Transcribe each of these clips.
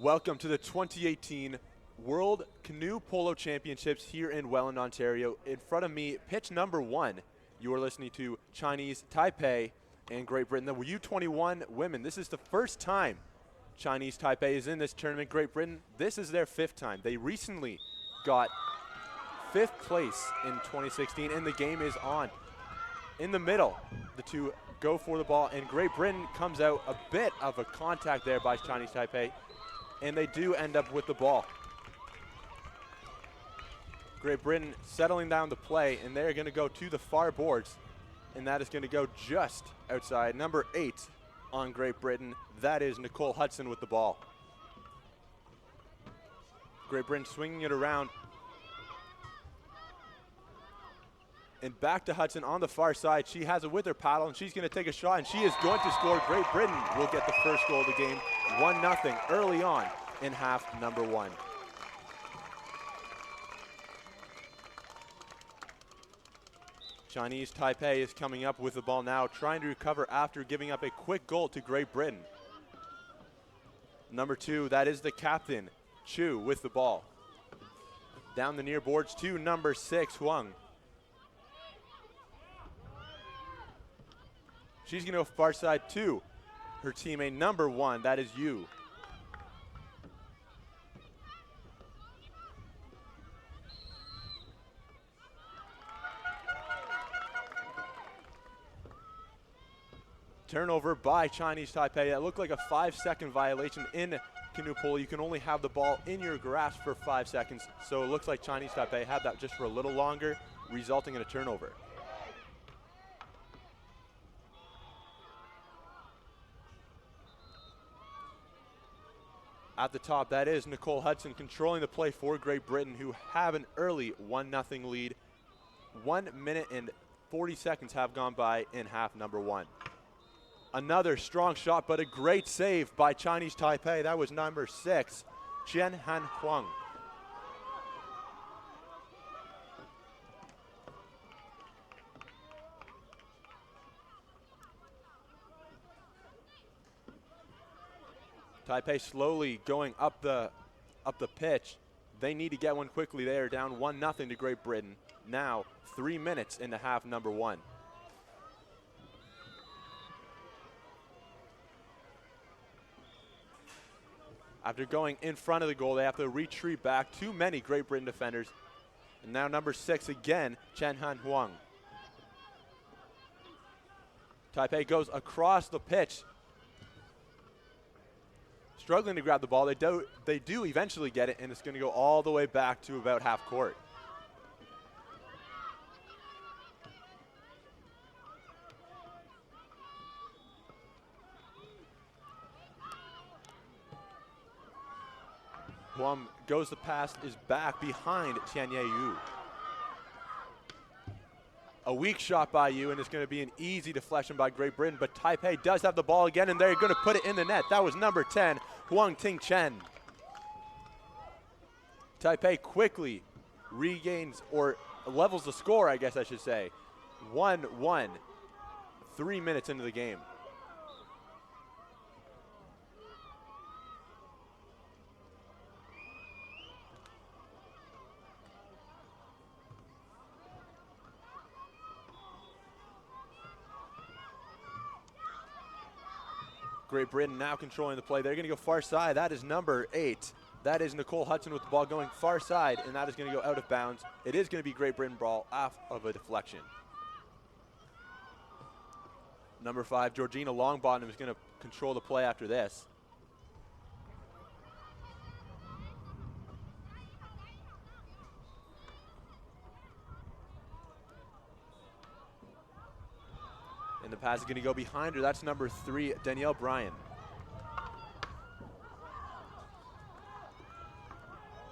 Welcome to the 2018 World Canoe Polo Championships here in Welland, Ontario. In front of me, pitch number 1. You are listening to Chinese Taipei and Great Britain. The U21 women, this is the first time Chinese Taipei is in this tournament. Great Britain, this is their 5th time. They recently got 5th place in 2016, and the game is on. In the middle, the two go for the ball, and Great Britain comes out a bit of a contact there by Chinese Taipei, and they do end up with the ball. Great Britain settling down the play, and they're going to go to the far boards, and that is going to go just outside. Number 8 on Great Britain, that is Nicole Hudson with the ball. Great Britain swinging it around. And back to Hudson on the far side. She has it with her paddle, and she's going to take a shot, and she is going to score. Great Britain will get the first goal of the game, 1-0 early on in half number 1. Chinese Taipei is coming up with the ball now, trying to recover after giving up a quick goal to Great Britain. Number 2, that is the captain, Chu, with the ball. Down the near boards to number 6, Huang. She's going to go far side to her teammate, number 1, that is Yu. Turnover by Chinese Taipei. That looked like a 5-second violation in canoe polo. You can only have the ball in your grasp for 5 seconds, so it looks like Chinese Taipei had that just for a little longer, resulting in a turnover. At the top, that is Nicole Hudson controlling the play for Great Britain, who have an early 1-0 lead. 1 minute and 40 seconds have gone by in half number 1. Another strong shot, but a great save by Chinese Taipei. That was number 6, Chen Han Huang. Taipei slowly going up the pitch. They need to get one quickly. They are down 1-0 to Great Britain. Now 3 minutes into half number 1. After going in front of the goal, they have to retreat back. Too many Great Britain defenders. And now number 6 again, Chen Han Huang. Taipei goes across the pitch, struggling to grab the ball. They do eventually get it, and it's going to go all the way back to about half court. Huang goes the pass, is back behind Tianye Yu. A weak shot by Yu, and it's going to be an easy deflection by Great Britain, but Taipei does have the ball again, and they're going to put it in the net. That was number 10, Huang Ting-chen. Taipei quickly regains, or levels the score, I guess I should say. 1-1, 3 minutes into the game. Great Britain now controlling the play. They're going to go far side. That is number 8. That is Nicole Hudson with the ball going far side, and that is going to go out of bounds. It is going to be Great Britain ball off of a deflection. Number 5, Georgina Longbottom is going to control the play after this. And the pass is going to go behind her. That's number 3, Danielle Bryan.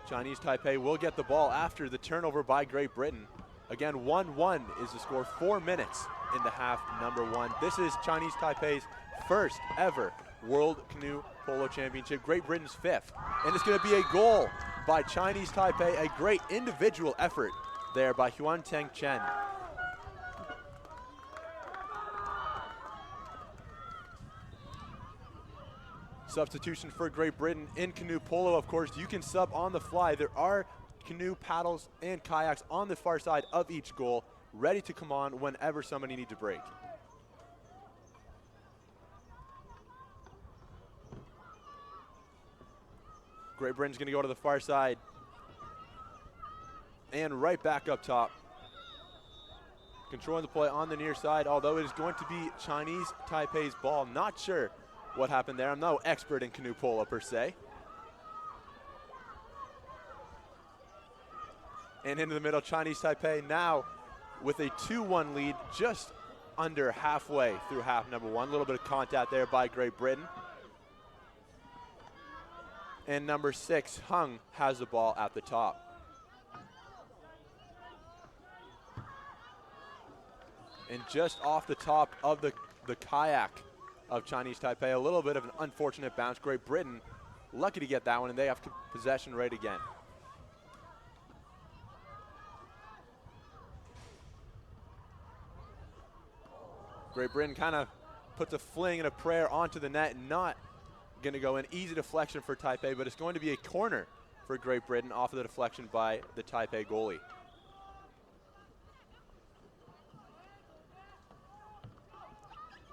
Chinese Taipei will get the ball after the turnover by Great Britain. Again, 1-1 is the score, 4 minutes into half number 1. This is Chinese Taipei's first ever World Canoe Polo Championship, Great Britain's 5th. And it's going to be a goal by Chinese Taipei, a great individual effort there by Huan Teng Chen. Substitution for Great Britain in canoe polo, of course, you can sub on the fly. There are canoe paddles and kayaks on the far side of each goal, ready to come on whenever somebody needs a break. Great Britain's going to go to the far side and right back up top. Controlling the play on the near side, although it is going to be Chinese Taipei's ball. Not sure what happened there. I'm no expert in canoe polo per se. And into the middle, Chinese Taipei now with a 2-1 lead, just under halfway through half number one. A little bit of contact there by Great Britain. And number 6, Hung, has the ball at the top. And just off the top of the kayak of Chinese Taipei, a little bit of an unfortunate bounce. Great Britain lucky to get that one, and they have possession right again. Great Britain kind of puts a fling and a prayer onto the net, not going to go in. Easy deflection for Taipei, but it's going to be a corner for Great Britain off of the deflection by the Taipei goalie.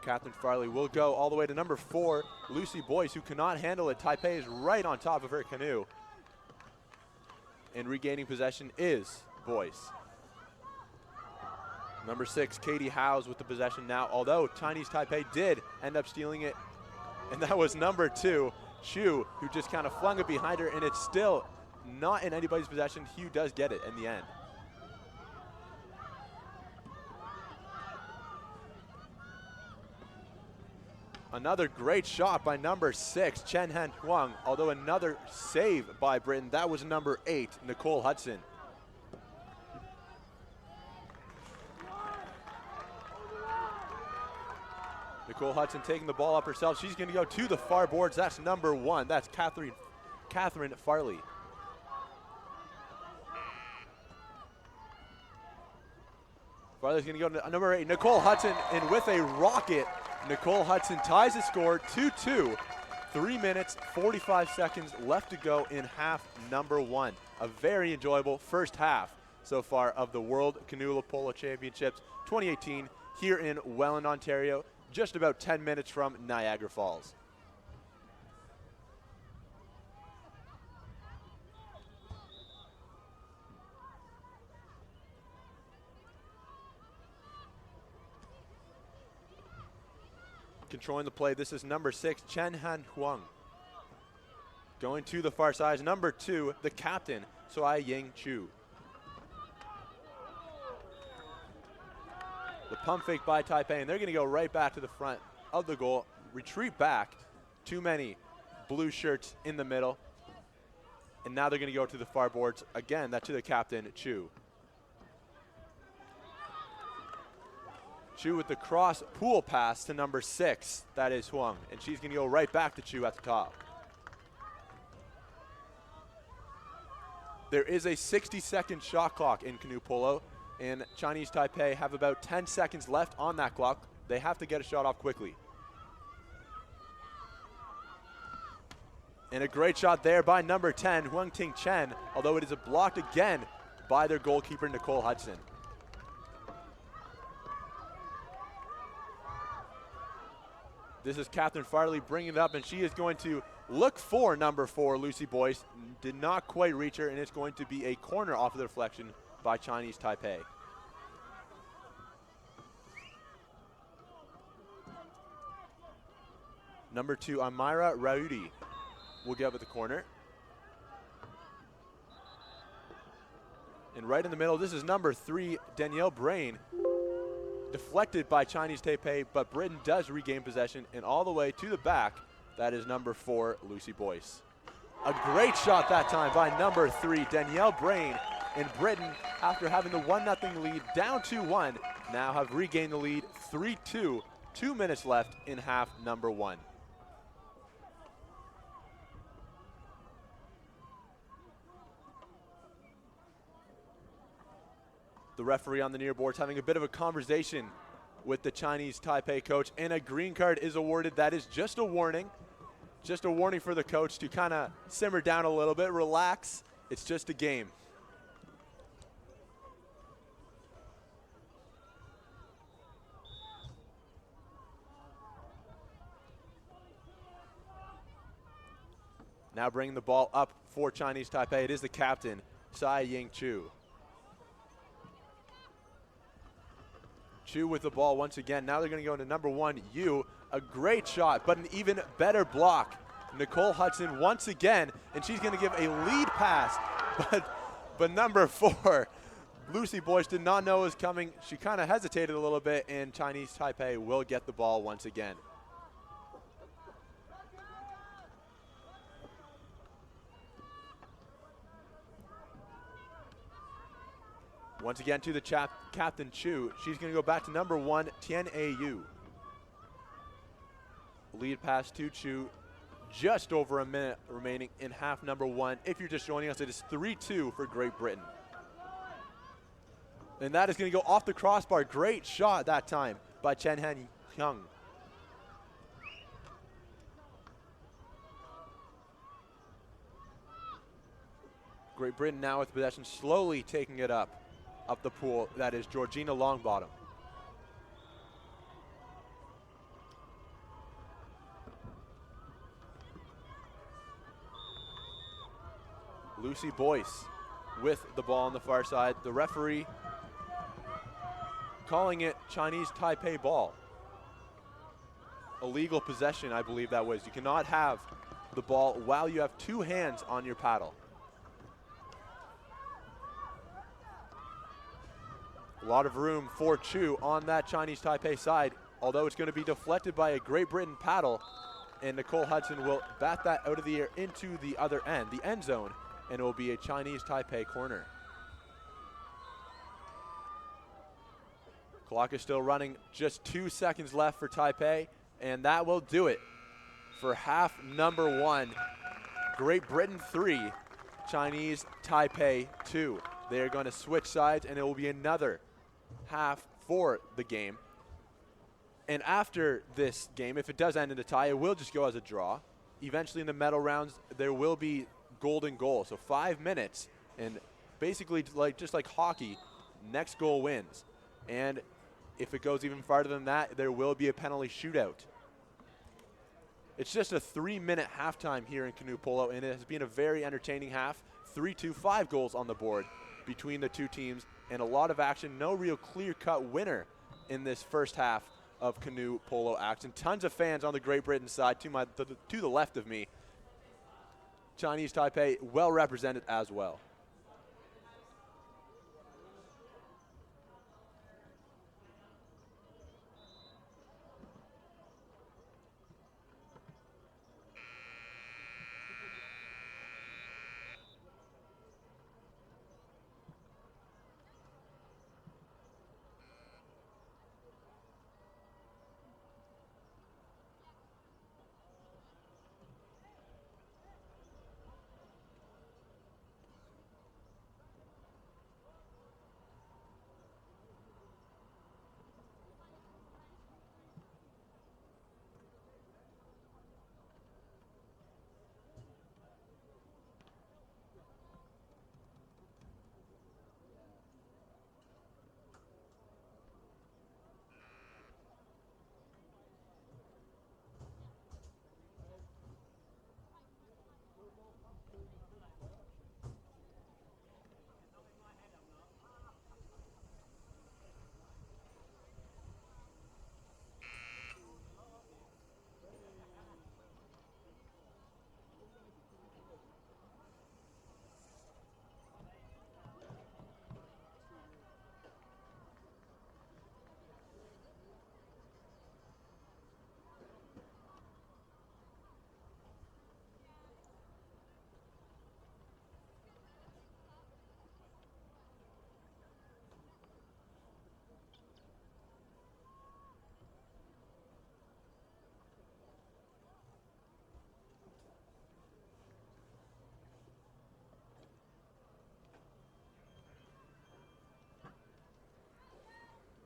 Catherine Farley will go all the way to number 4, Lucy Boyce, who cannot handle it. Taipei is right on top of her canoe. And regaining possession is Boyce. Number 6, Katie Howes with the possession now, although Chinese Taipei did end up stealing it. And that was number 2, Chu, who just kind of flung it behind her, and it's still not in anybody's possession. Hugh does get it in the end. Another great shot by number 6, Chen Han Huang, although another save by Britain. That was number 8, Nicole Hudson. Nicole Hudson taking the ball up herself. She's going to go to the far boards. That's number 1. That's Catherine Farley. Farley's going to go to number 8, Nicole Hudson, and with a rocket, Nicole Hudson ties the score 2-2. 3 minutes, 45 seconds left to go in half number 1. A very enjoyable first half so far of the World Canoe Polo Championships 2018 here in Welland, Ontario, just about 10 minutes from Niagara Falls. Controlling the play, this is number 6, Chen Han Huang. Going to the far side, number 2, the captain, Sui Ying Chu. The pump fake by Taipei, and they're going to go right back to the front of the goal. Retreat back. Too many blue shirts in the middle. And now they're going to go to the far boards. Again, that to the captain, Chu. Chu with the cross pool pass to number 6. That is Huang. And she's going to go right back to Chu at the top. There is a 60-second shot clock in canoe polo, and Chinese Taipei have about 10 seconds left on that clock. They have to get a shot off quickly. And a great shot there by number 10, Huang Ting Chen, although it is blocked again by their goalkeeper, Nicole Hudson. This is Catherine Farley bringing it up, and she is going to look for number 4, Lucy Boyce. Did not quite reach her, and it's going to be a corner off of the deflection by Chinese Taipei. Number 2, Amira Raudi will get up at the corner. And right in the middle, this is number 3, Danielle Brain. Deflected by Chinese Taipei, but Britain does regain possession, and all the way to the back, that is number 4, Lucy Boyce. A great shot that time by number 3, Danielle Brain, and Britain, after having the 1-0 lead down 2-1, now have regained the lead 3-2, 2 minutes left in half number 1. The referee on the near boards having a bit of a conversation with the Chinese Taipei coach, and a green card is awarded. That is just a warning. Just a warning for the coach to kind of simmer down a little bit, relax. It's just a game. Now bringing the ball up for Chinese Taipei. It is the captain, Tsai Ying Chu. Chu with the ball once again. Now they're going to go into number 1, Yu. A great shot, but an even better block. Nicole Hudson once again, and she's going to give a lead pass. But number 4, Lucy Boyce did not know it was coming. She kind of hesitated a little bit, and Chinese Taipei will get the ball once again. Once again to the captain Chu. She's going to go back to number 1, Tian A Yu. Lead pass to Chu. Just over a minute remaining in half number 1. If you're just joining us, it is 3-2 for Great Britain. And that is going to go off the crossbar. Great shot that time by Chen Han Hyung. Great Britain now with possession, slowly taking it up the pool. That is Georgina Longbottom. Lucy Boyce with the ball on the far side. The referee calling it Chinese Taipei ball. Illegal possession, I believe that was. You cannot have the ball while you have 2 hands on your paddle. A lot of room for Chu on that Chinese Taipei side, although it's going to be deflected by a Great Britain paddle, and Nicole Hudson will bat that out of the air into the other end, the end zone, and it will be a Chinese Taipei corner. Clock is still running, just 2 seconds left for Taipei, and that will do it for half number 1. Great Britain 3, Chinese Taipei 2. They are going to switch sides, and it will be another half for the game. And after this game, if it does end in a tie, it will just go as a draw. Eventually in the medal rounds, there will be golden goal. So 5 minutes, and basically just like hockey, next goal wins. And if it goes even farther than that, there will be a penalty shootout. It's just a 3-minute halftime here in canoe polo, and it has been a very entertaining half. 3-5 goals on the board between the two teams, and a lot of action. No real clear-cut winner in this first half of canoe polo action. Tons of fans on the Great Britain side to the left of me. Chinese Taipei well represented as well.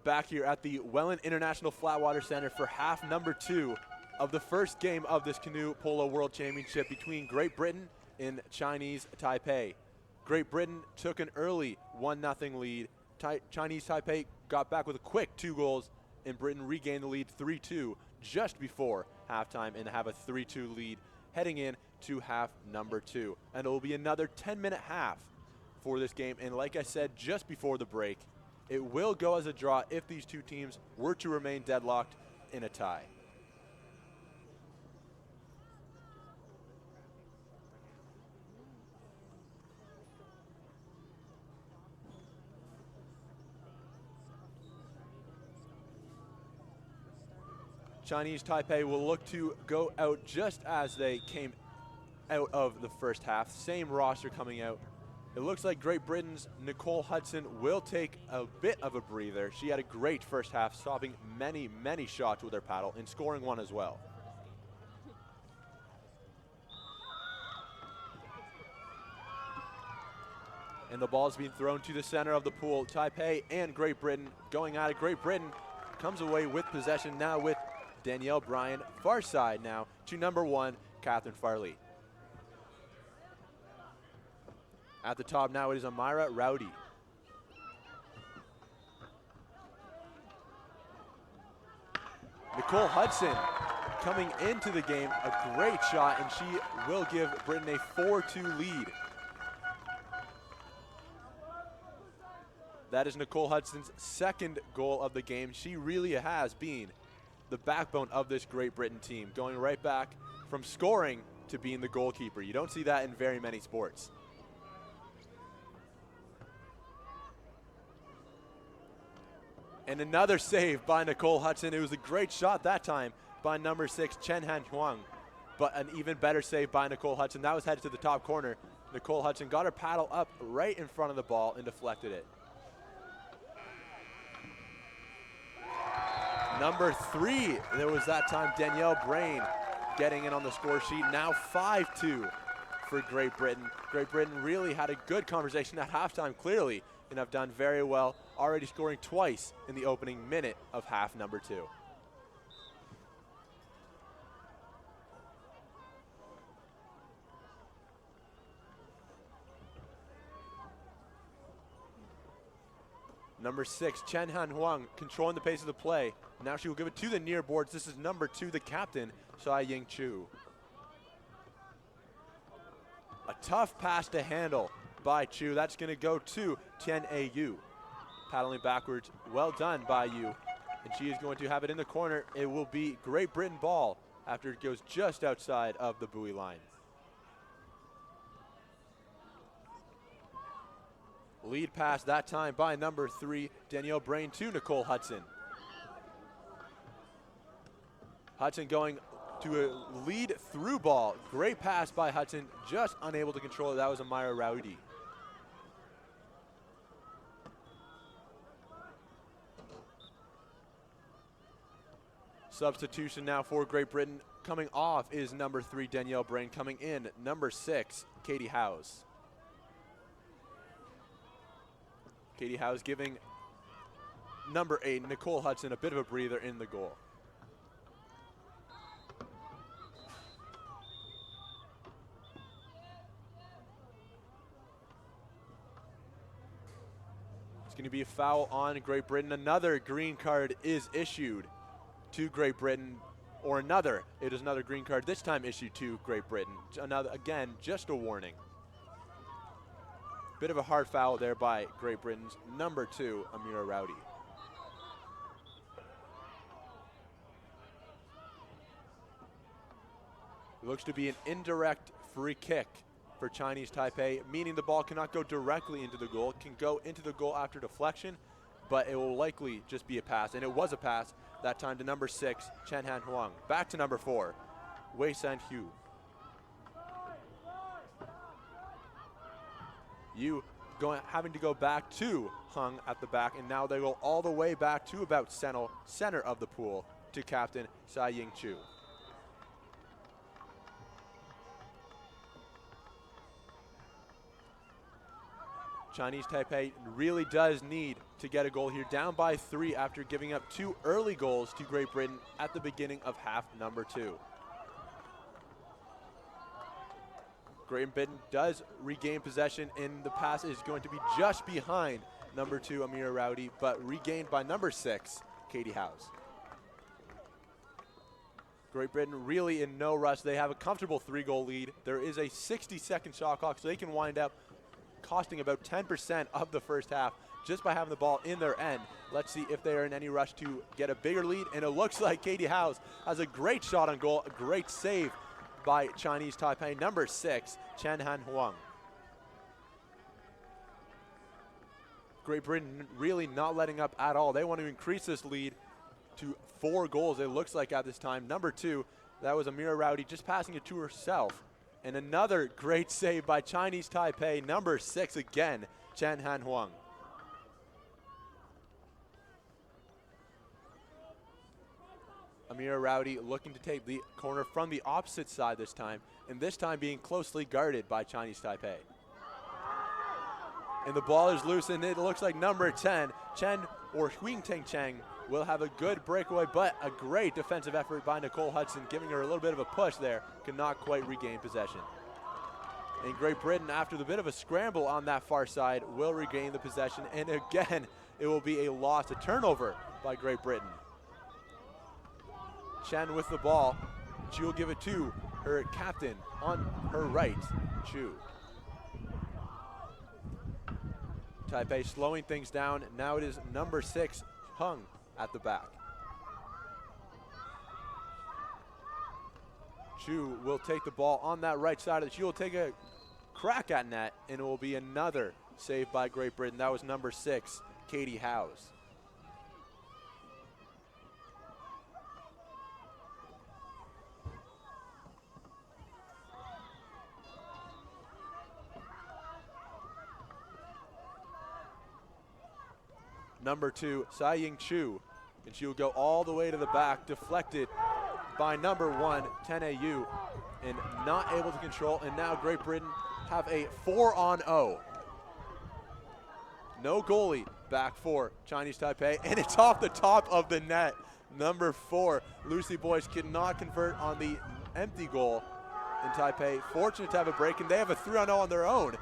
Back here at the Welland International Flatwater Center for half number 2 of the first game of this Canoe Polo World Championship between Great Britain and Chinese Taipei. Great Britain took an early 1-0 lead. Chinese Taipei got back with a quick 2 goals, and Britain regained the lead 3-2 just before halftime and have a 3-2 lead heading in to half number 2. And it will be another 10-minute half for this game. And like I said just before the break, it will go as a draw if these two teams were to remain deadlocked in a tie. Chinese Taipei will look to go out just as they came out of the first half. Same roster coming out. It looks like Great Britain's Nicole Hudson will take a bit of a breather. She had a great first half, stopping many, many shots with her paddle and scoring one as well. And the ball is being thrown to the center of the pool. Taipei and Great Britain going at it. Great Britain comes away with possession now with Danielle Bryan, far side now to number 1, Catherine Farley. At the top now it is Amira Rowdy. Nicole Hudson coming into the game, a great shot, and she will give Britain a 4-2 lead. That is Nicole Hudson's second goal of the game. She really has been the backbone of this Great Britain team, going right back from scoring to being the goalkeeper. You don't see that in very many sports. And another save by Nicole Hudson. It was a great shot that time by number 6, Chen Han Huang, but an even better save by Nicole Hudson. That was headed to the top corner. Nicole Hudson got her paddle up right in front of the ball and deflected it. Number 3, there was that time Danielle Bryan getting in on the score sheet. Now 5-2 for Great Britain. Great Britain really had a good conversation at halftime, clearly, and have done very well, already scoring twice in the opening minute of half number 2. Number 6, Chen Han Huang, controlling the pace of the play. Now she will give it to the near boards. This is number 2, the captain, Tsai Ying Chu. A tough pass to handle by Chu. That's going to go to Tian A Yu. Paddling backwards, well done by Yu. And she is going to have it in the corner. It will be Great Britain ball after it goes just outside of the buoy line. Lead pass that time by number 3, Danielle Bryan to Nicole Hudson. Hudson going to a lead through ball. Great pass by Hudson, just unable to control it. That was Amira Rowdy. Substitution now for Great Britain. Coming off is number 3, Danielle Bryan. Coming in, number 6, Katie Howes. Katie Howes giving number 8, Nicole Hudson, a bit of a breather in the goal. It's going to be a foul on Great Britain. Another green card is issued to Great Britain, or it is another green card, this time issued to Great Britain. Again, just a warning. Bit of a hard foul there by Great Britain's number 2, Amira Rowdy. It looks to be an indirect free kick for Chinese Taipei, meaning the ball cannot go directly into the goal. It can go into the goal after deflection, but it will likely just be a pass. And it was a pass, that time to number 6, Chen Han Huang. Back to number 4, Wei San Hu. Yu having to go back to Hung at the back, and now they go all the way back to about center of the pool to captain Tsai Ying Chu. Chinese Taipei really does need to get a goal here, down by 3 after giving up 2 early goals to Great Britain at the beginning of half number 2. Great Britain does regain possession, and the pass is going to be just behind number 2, Amira Rowdy, but regained by number 6, Katie Howes. Great Britain really in no rush. They have a comfortable 3-goal lead. There is a 60-second shot clock, so they can wind up costing about 10% of the first half just by having the ball in their end. Let's see if they are in any rush to get a bigger lead, and it looks like Katie Howes has a great shot on goal, a great save by Chinese Taipei, number 6, Chen Han Huang. Great Britain really not letting up at all. They want to increase this lead to 4 goals, it looks like at this time. Number 2, that was Amira Rowdy just passing it to herself. And another great save by Chinese Taipei, number 6 again, Chen Han Huang. Amira Rowdy looking to take the corner from the opposite side this time, and this time being closely guarded by Chinese Taipei. And the ball is loose, and it looks like number 10, Chen or Huingting Cheng, will have a good breakaway, but a great defensive effort by Nicole Hudson, giving her a little bit of a push there, could not quite regain possession. And Great Britain, after the bit of a scramble on that far side, will regain the possession, and again, it will be a loss, a turnover by Great Britain. Chen with the ball. She will give it to her captain on her right, Chu. Taipei slowing things down. Now it is number 6, Hung, at the back. Chu will take the ball on that right side. She will take a crack at net, and it will be another save by Great Britain. That was number 6, Katie Howes. Number 2, Tsai Ying Chu, and she will go all the way to the back, deflected by number 1, Tene Yu, and not able to control, and now Great Britain have a 4-on-0. No goalie back for Chinese Taipei, and it's off the top of the net. Number 4, Lucy Boyce cannot convert on the empty goal in Taipei. Fortunate to have a break, and they have a 3-on-0 on their own.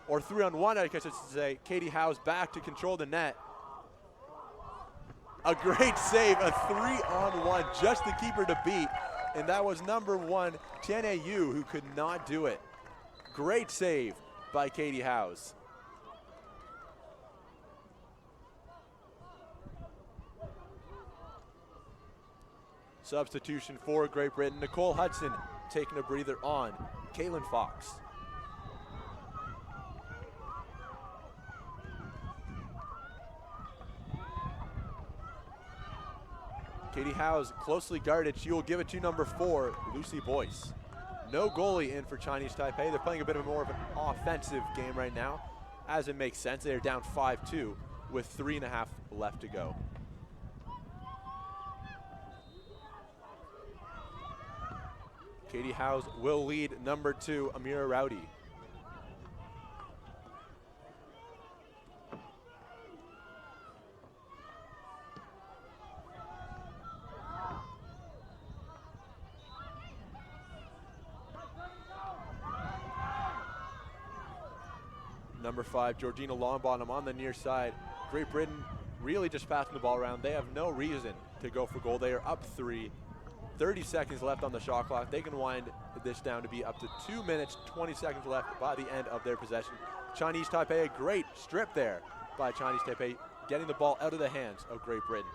Or 3-on-1, I guess I should say. Katie Howes back to control the net. A great save, a 3-on-1 just to keep her to beat. And that was number 1, Tianhe Yu, who could not do it. Great save by Katie Howes. Substitution for Great Britain. Nicole Hudson taking a breather on Caitlin Fox. Katie Howes closely guarded. She will give it to number 4, Lucy Boyce. No goalie in for Chinese Taipei. They're playing a bit more of an offensive game right now, as it makes sense. They're down 5-2 with 3.5 left to go. Katie Howes will lead number 2, Amira Rowdy. Number 5, Georgina Longbottom on the near side. Great Britain really just passing the ball around. They have no reason to go for goal. They are up 3. 30 seconds left on the shot clock. They can wind this down to be up to 2 minutes, 20 seconds left by the end of their possession. Chinese Taipei, a great strip there by Chinese Taipei, getting the ball out of the hands of Great Britain.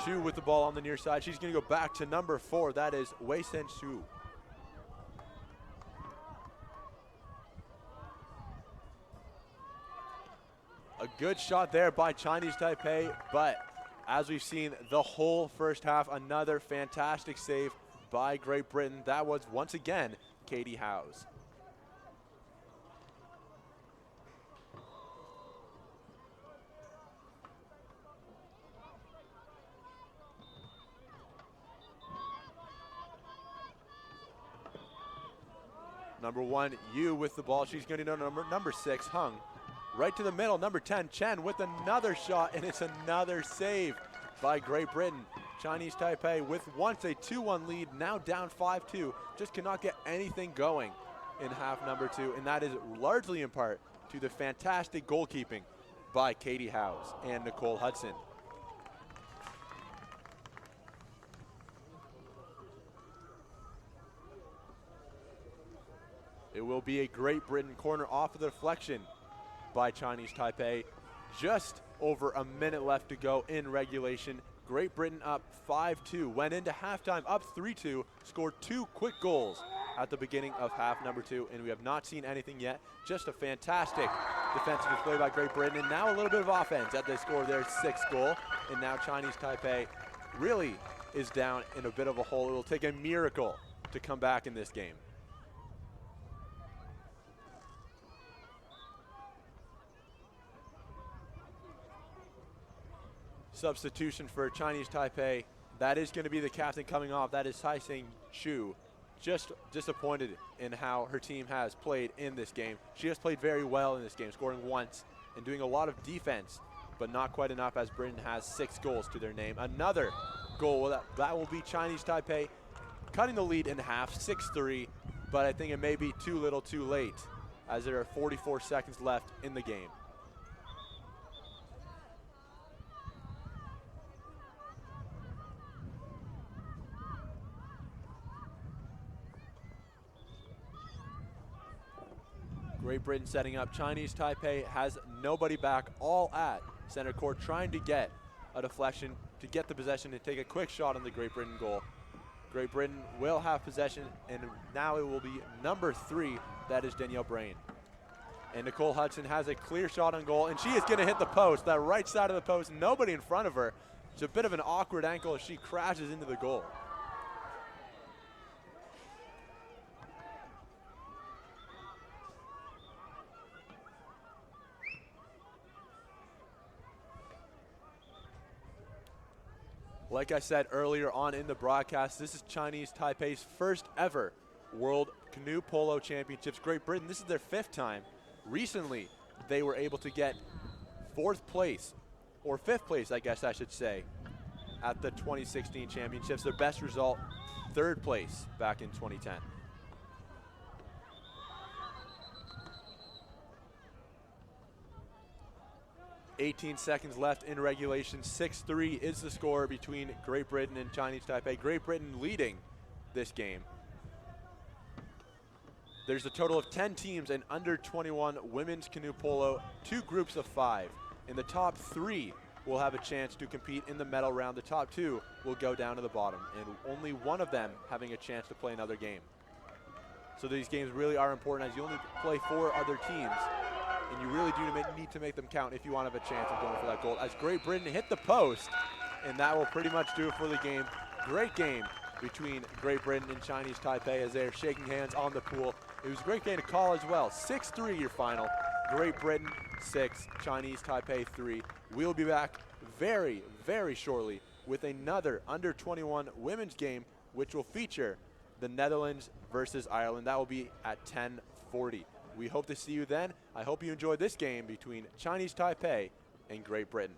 Chu with the ball on the near side. She's going to go back to number 4. That is Wei Sen Xu. A good shot there by Chinese Taipei, but as we've seen the whole first half, another fantastic save by Great Britain. That was once again Katie Howes. Number 1, Yu with the ball. She's going to know number 6, Hung. Right to the middle, number 10, Chen with another shot, and it's another save by Great Britain. Chinese Taipei with once a 2-1 lead, now down 5-2. Just cannot get anything going in half number 2, and that is largely in part to the fantastic goalkeeping by Katie Howes and Nicole Hudson. It will be a Great Britain corner off of the deflection by Chinese Taipei. Just over a minute left to go in regulation. Great Britain up 5-2, went into halftime up 3-2, scored 2 quick goals at the beginning of half number 2, and we have not seen anything yet. Just a fantastic defensive display by Great Britain, and now a little bit of offense at they score their 6th goal, and now Chinese Taipei really is down in a bit of a hole. It will take a miracle to come back in this game. Substitution for Chinese Taipei. That is going to be the captain coming off. That is Taising Chu. Just disappointed in how her team has played in this game. She has played very well in this game, scoring once and doing a lot of defense, but not quite enough as Britain has 6 goals to their name. Another goal, that will be Chinese Taipei cutting the lead in half, 6-3, but I think it may be too little too late as there are 44 seconds left in the game. Great Britain setting up. Chinese Taipei has nobody back, all at center court, trying to get a deflection to get the possession and take a quick shot on the Great Britain goal. Great Britain will have possession, and now it will be number 3, that is Danielle Brain. And Nicole Hudson has a clear shot on goal, and she is going to hit the post, that right side of the post, nobody in front of her. It's a bit of an awkward ankle as she crashes into the goal. Like I said earlier on in the broadcast, this is Chinese Taipei's first ever World Canoe Polo Championships. Great Britain, this is their 5th time. Recently, they were able to get 4th place, or 5th place, I guess I should say, at the 2016 championships. Their best result, 3rd place back in 2010. 18 seconds left in regulation. 6-3 is the score between Great Britain and Chinese Taipei. Great Britain leading this game. There's a total of 10 teams in under 21 women's canoe polo, 2 groups of 5. In the top 3 will have a chance to compete in the medal round. The top 2 will go down to the bottom, and only one of them having a chance to play another game. So these games really are important as you only play 4 other teams, and you really do need to make them count if you want to have a chance of going for that goal. As Great Britain hit the post, and that will pretty much do it for the game. Great game between Great Britain and Chinese Taipei as they're shaking hands on the pool. It was a great game to call as well. 6-3 your final. Great Britain 6, Chinese Taipei 3. We'll be back very, very shortly with another under 21 women's game, which will feature the Netherlands versus Ireland. That will be at 10:40. We hope to see you then. I hope you enjoyed this game between Chinese Taipei and Great Britain.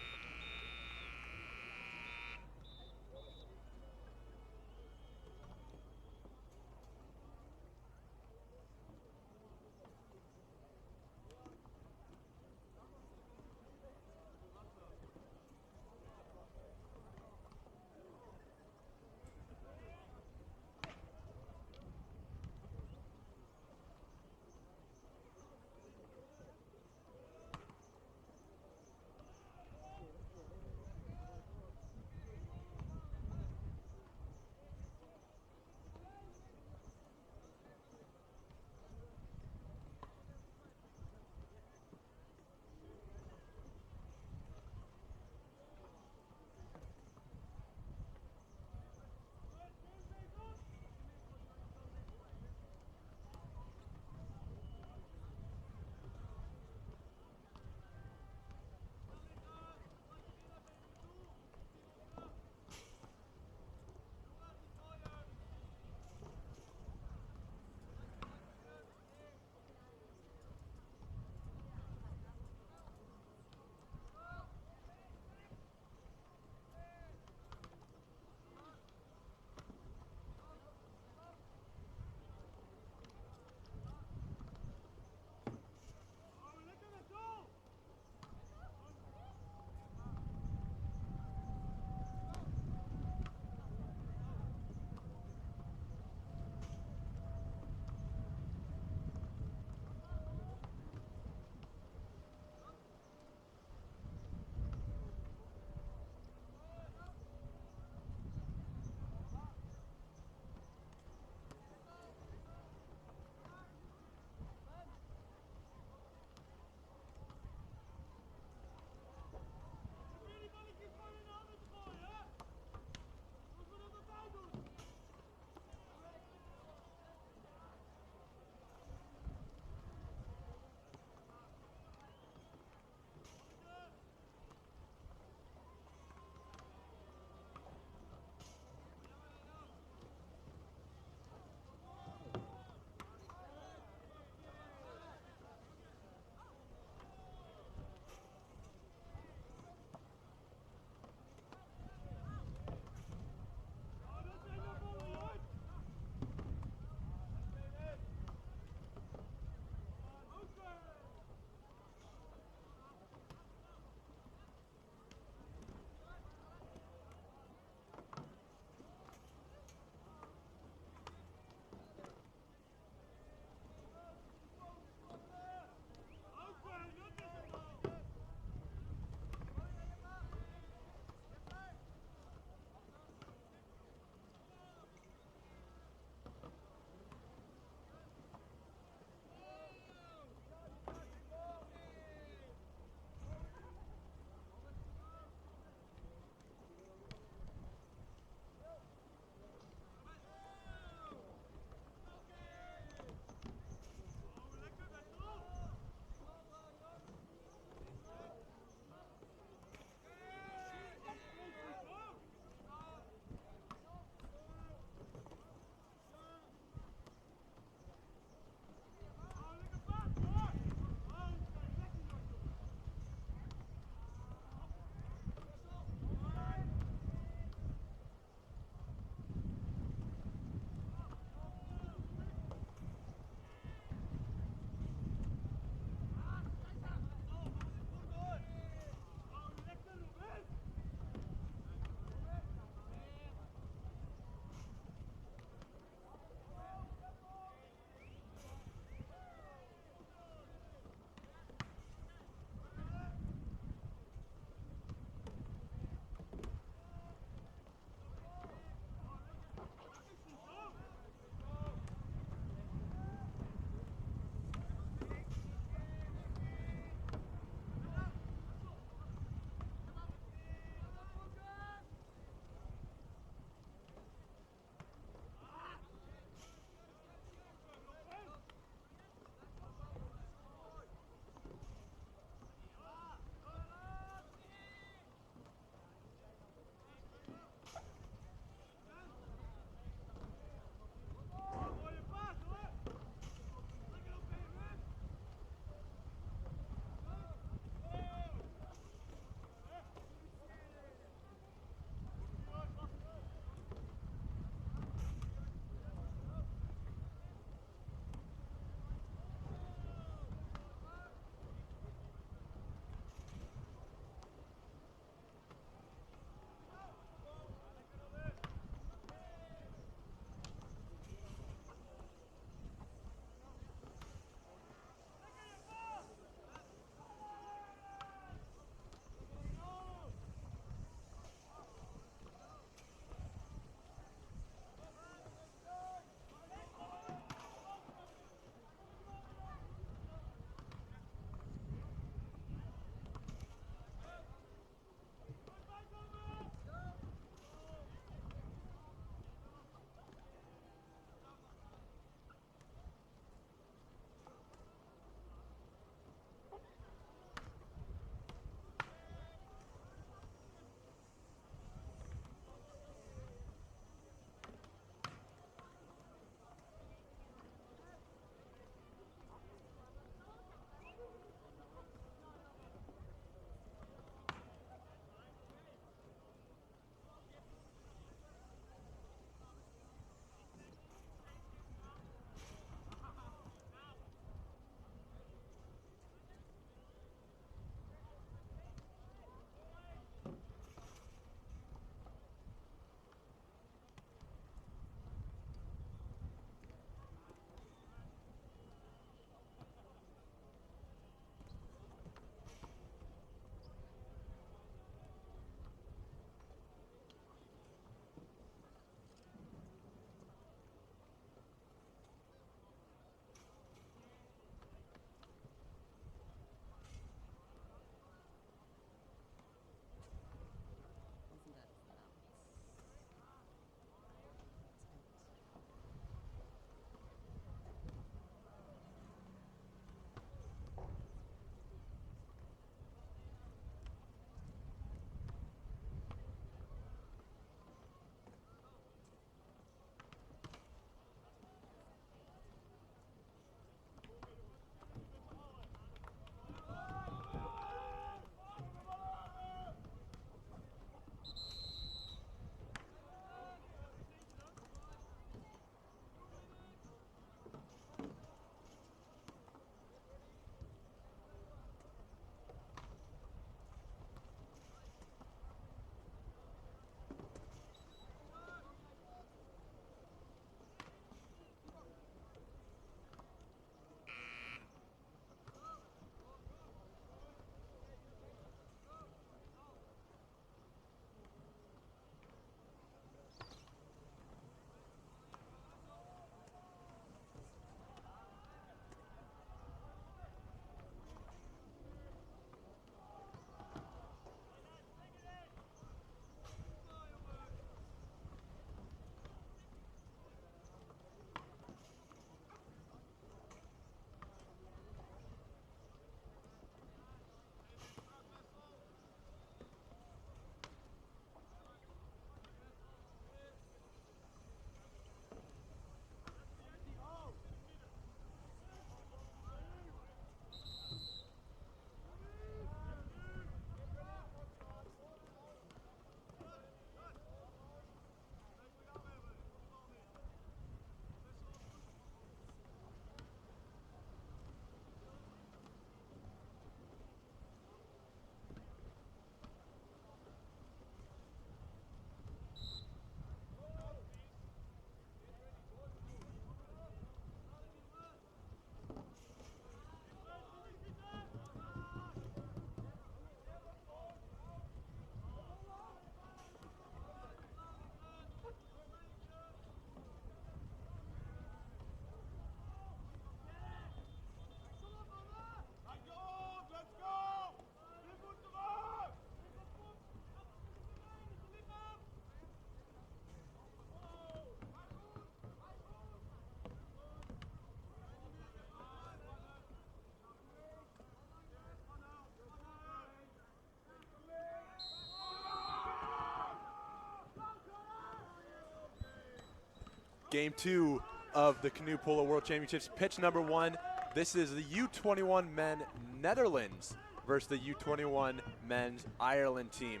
Game 2 of the Canoe Polo World Championships. Pitch number 1. This is the U21 men Netherlands versus the U21 men's Ireland team.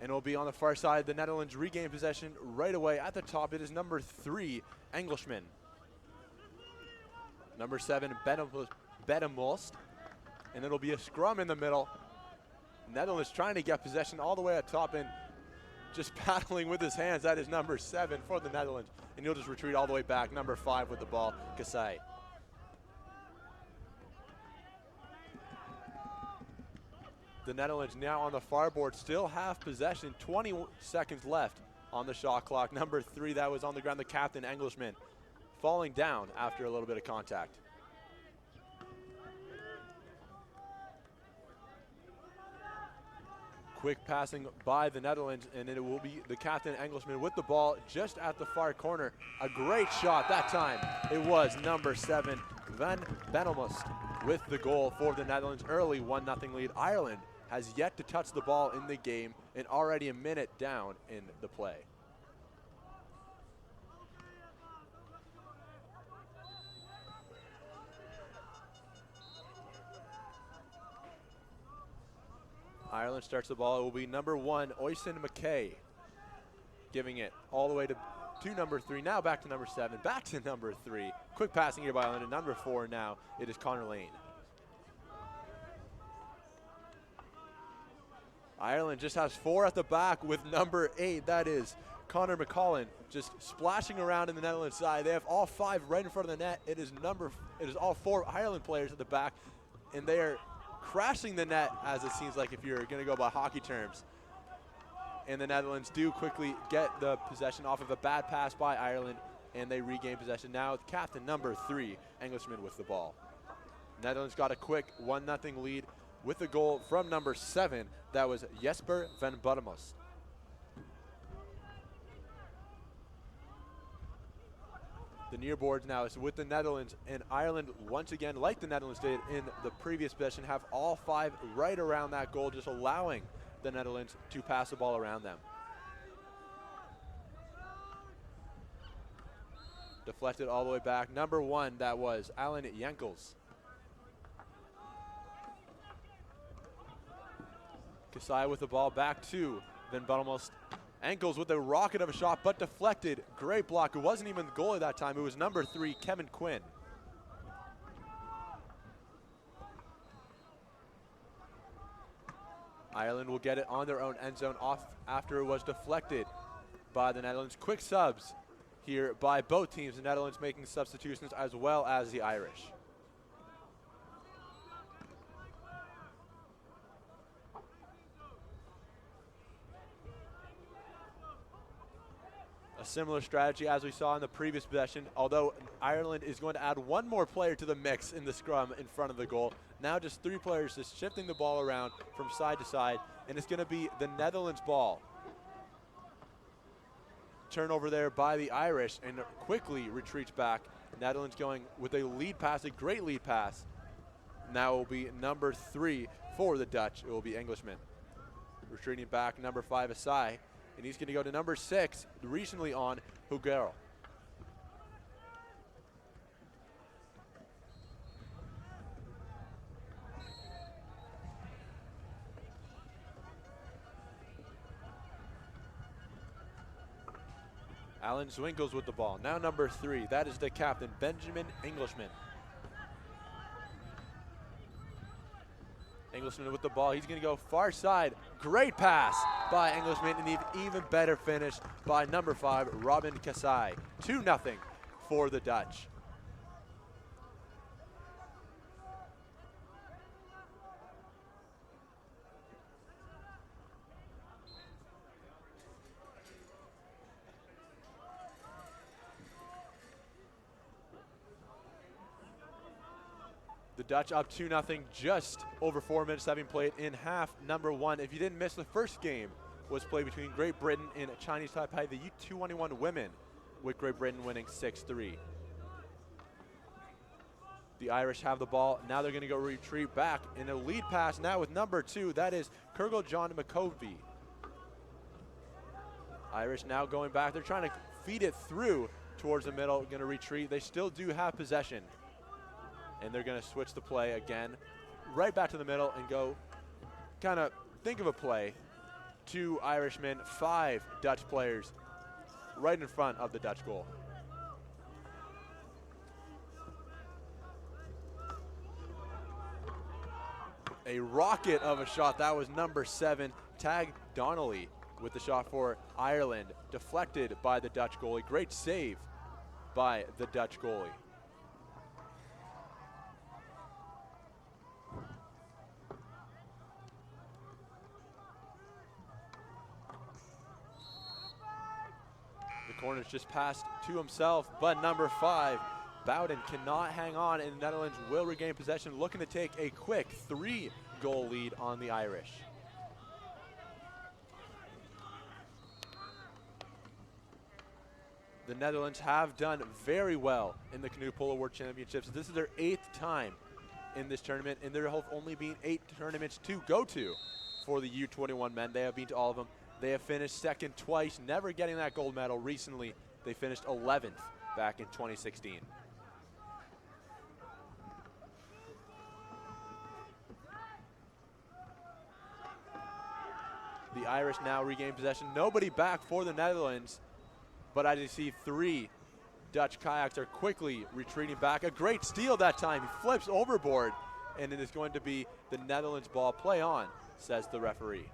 And it will be on the far side. The Netherlands regain possession right away. At the top, it is number 3, Englishman. Number 7, Bedemost. And it'll be a scrum in the middle. Netherlands trying to get possession all the way at top and just paddling with his hands. That is number 7 for the Netherlands. And he'll just retreat all the way back. Number 5 with the ball, Kasai. The Netherlands now on the far board, still have possession. 20 seconds left on the shot clock. Number 3, that was on the ground, the captain, Englishman, falling down after a little bit of contact. Quick passing by the Netherlands, and it will be the captain, Englishman, with the ball just at the far corner. A great shot that time. It was number 7, Van Benelmust, with the goal for the Netherlands. Early 1-0 lead. Ireland has yet to touch the ball in the game and already a minute down in the play. Ireland starts the ball. It will be number 1, Oysen McKay, giving it all the way to number 3. Now back to number 7. Back to number 3. Quick passing here by Ireland. And number 4 now, it is Connor Lane. Ireland just has 4 at the back with number 8. That is Connor McCollin, just splashing around in the Netherlands side. They have all 5 right in front of the net. It is all 4 Ireland players at the back, and they are crashing the net, as it seems like if you're going to go by hockey terms. And the Netherlands do quickly get the possession off of a bad pass by Ireland, and they regain possession. Now captain number 3, Englishman, with the ball. Netherlands got a quick 1-0 lead with the goal from number 7. That was Jesper van Bodemos. The near boards now is with the Netherlands, and Ireland once again, like the Netherlands did in the previous possession, have all 5 right around that goal, just allowing the Netherlands to pass the ball around them. Deflected all the way back. Number 1, that was Alan Jankels. Kasai with the ball back to Van Bodemos. Ankles with a rocket of a shot, but deflected. Great block. It wasn't even the goalie that time. It was number 3, Kevin Quinn. Ireland will get it on their own end zone off after it was deflected by the Netherlands. Quick subs here by both teams. The Netherlands making substitutions as well as the Irish. A similar strategy as we saw in the previous possession, although Ireland is going to add 1 more player to the mix in the scrum in front of the goal. Now just 3 players just shifting the ball around from side to side, and it's going to be the Netherlands ball. Turnover there by the Irish, and quickly retreats back. Netherlands going with a lead pass, a great lead pass. Now it will be number 3 for the Dutch. It will be Englishman. Retreating back, number 5, Asai. And he's going to go to number 6, recently on, Hugero. Alan Zwinkels with the ball. Now number 3, that is the captain, Benjamin Englishman. Englishman with the ball. He's going to go far side. Great pass by Englishman, and an even better finish by number 5, Robin Kasai. 2-0 for the Dutch. The Dutch up 2-0, just over 4 minutes having played in half number 1. If you didn't miss, the first game was played between Great Britain and Chinese Taipei, the U21 women, with Great Britain winning 6-3. The Irish have the ball. Now they're going to go retreat back in a lead pass now with number 2. That is Kurgel John McCovey. Irish now going back. They're trying to feed it through towards the middle, going to retreat. They still do have possession. And they're going to switch the play again, right back to the middle and go kind of think of a play. 2 Irishmen, 5 Dutch players right in front of the Dutch goal. A rocket of a shot. That was number 7, Tag Donnelly, with the shot for Ireland. Deflected by the Dutch goalie. Great save by the Dutch goalie. The corner's just passed to himself, but number 5, Bowden, cannot hang on, and the Netherlands will regain possession, looking to take a quick 3-goal lead on the Irish. The Netherlands have done very well in the Canoe Polo World Championships. This is their 8th time in this tournament, and there have only been 8 tournaments to go to for the U21 men. They have been to all of them. They have finished second twice, never getting that gold medal. Recently, they finished 11th back in 2016. The Irish now regain possession. Nobody back for the Netherlands, but as you see, 3 Dutch kayaks are quickly retreating back. A great steal that time. He flips overboard, and it is going to be the Netherlands ball. Play on, says the referee.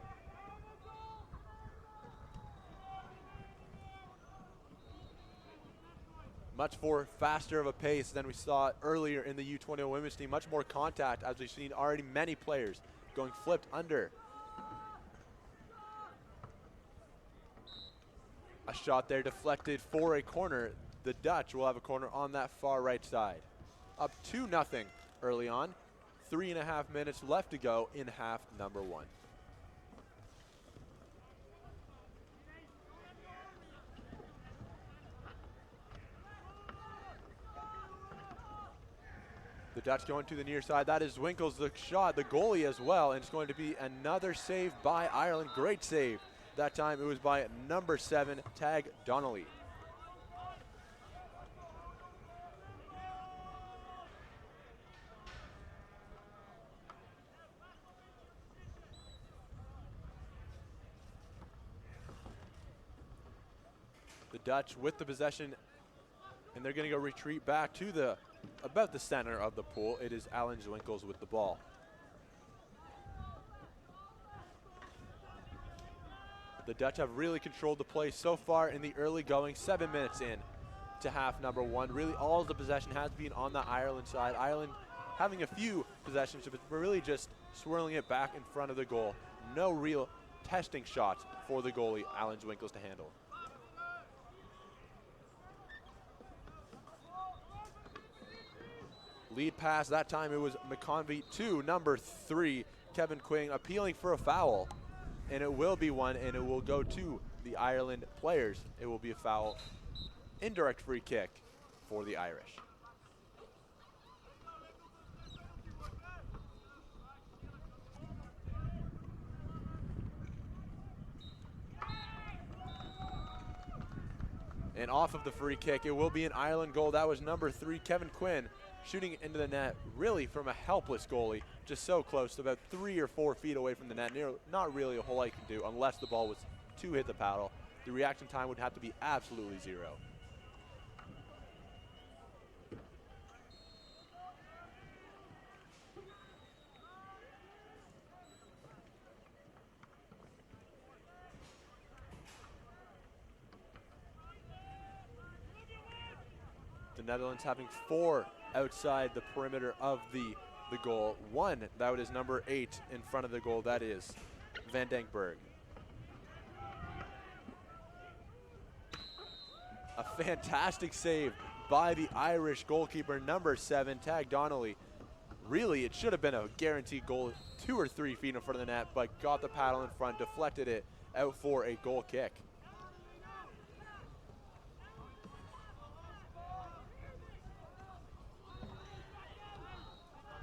Much faster of a pace than we saw earlier in the U21 women's team. Much more contact, as we've seen already many players going flipped under. A shot there deflected for a corner. The Dutch will have a corner on that far right side. Up 2-0 early on. 3.5 minutes left to go in half number 1. The Dutch going to the near side. That is Winkles, the shot, the goalie as well, and it's going to be another save by Ireland. Great save. That time it was by number 7, Tag Donnelly. The Dutch with the possession, and they're going to go retreat back to about the center of the pool. It is Alan Winkles with the ball. The Dutch have really controlled the play so far in the early going, 7 minutes in to half number 1. Really all of the possession has been on the Ireland side. Ireland having a few possessions, but really just swirling it back in front of the goal. No real testing shots for the goalie, Alan Winkles, to handle. Lead pass, that time it was McConvey to number 3, Kevin Quinn, appealing for a foul. And it will be one, and it will go to the Ireland players. It will be a foul, indirect free kick for the Irish. And off of the free kick, it will be an Ireland goal. That was number 3, Kevin Quinn, shooting it into the net, really from a helpless goalie, just so close, about 3 or 4 feet away from the net. Not really a whole lot you can do unless the ball was to hit the paddle. The reaction time would have to be absolutely 0. The Netherlands having 4 outside the perimeter of the goal. 1, that is number 8 in front of the goal. That is Van Denkberg. A fantastic save by the Irish goalkeeper, number 7, Tag Donnelly. Really, it should have been a guaranteed goal 2 or 3 feet in front of the net, but got the paddle in front, deflected it out for a goal kick.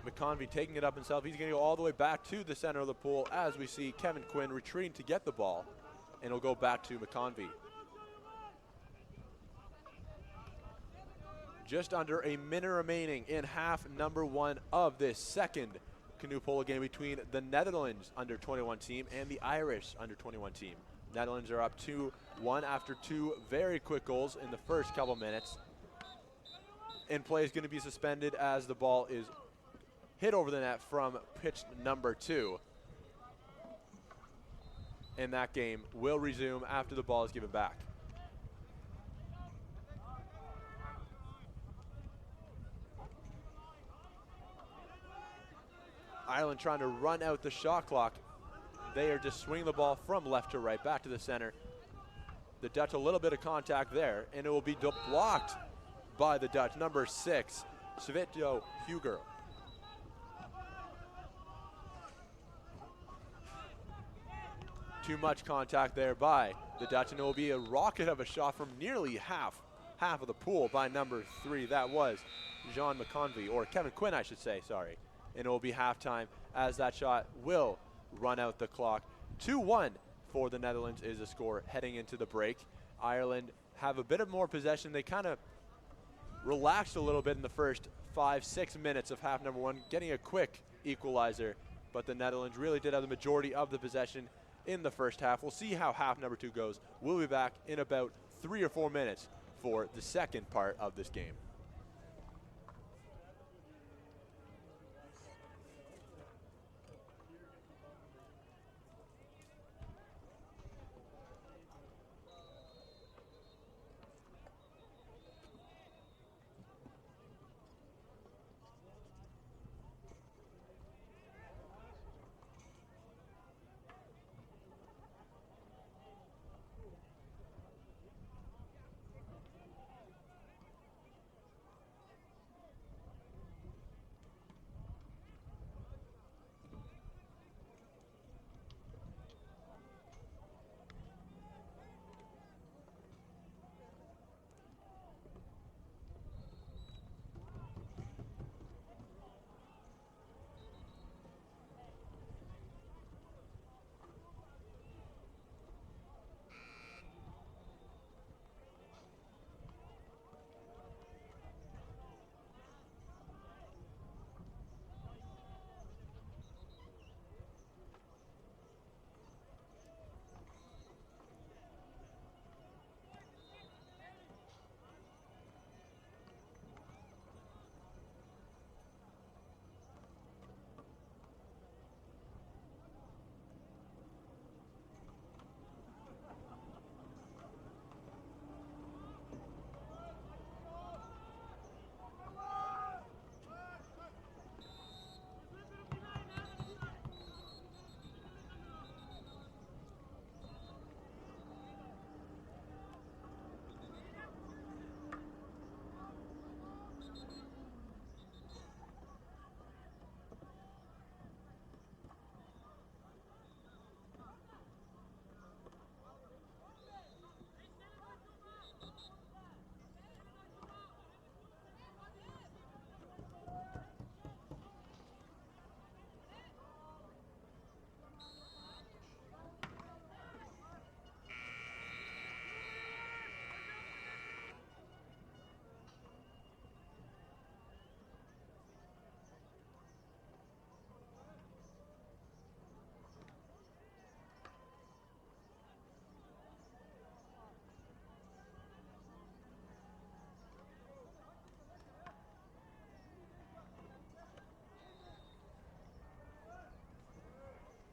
McConvey taking it up himself. He's going to go all the way back to the center of the pool as we see Kevin Quinn retreating to get the ball, and it'll go back to McConvey. Just under a minute remaining in half number 1 of this second canoe polo game between the Netherlands under 21 team and the Irish under 21 team. Netherlands are up 2-1 after 2 very quick goals in the first couple minutes. And play is going to be suspended as the ball is hit over the net from pitch number 2. And that game will resume after the ball is given back. Ireland trying to run out the shot clock. They are just swinging the ball from left to right, back to the center. The Dutch, a little bit of contact there, and it will be blocked by the Dutch. Number 6, Svitjo Huger. Too much contact there by the Dutch, and it will be a rocket of a shot from nearly half of the pool by number 3. That was Jean McConvey, or Kevin Quinn, I should say, sorry. And it will be halftime as that shot will run out the clock. 2-1 for the Netherlands is the score heading into the break. Ireland have a bit of more possession. They kind of relaxed a little bit in the first 5-6 minutes of half number 1, getting a quick equalizer, but the Netherlands really did have the majority of the possession in the first half. We'll see how half number 2 goes. We'll be back in about 3 or 4 minutes for the second part of this game.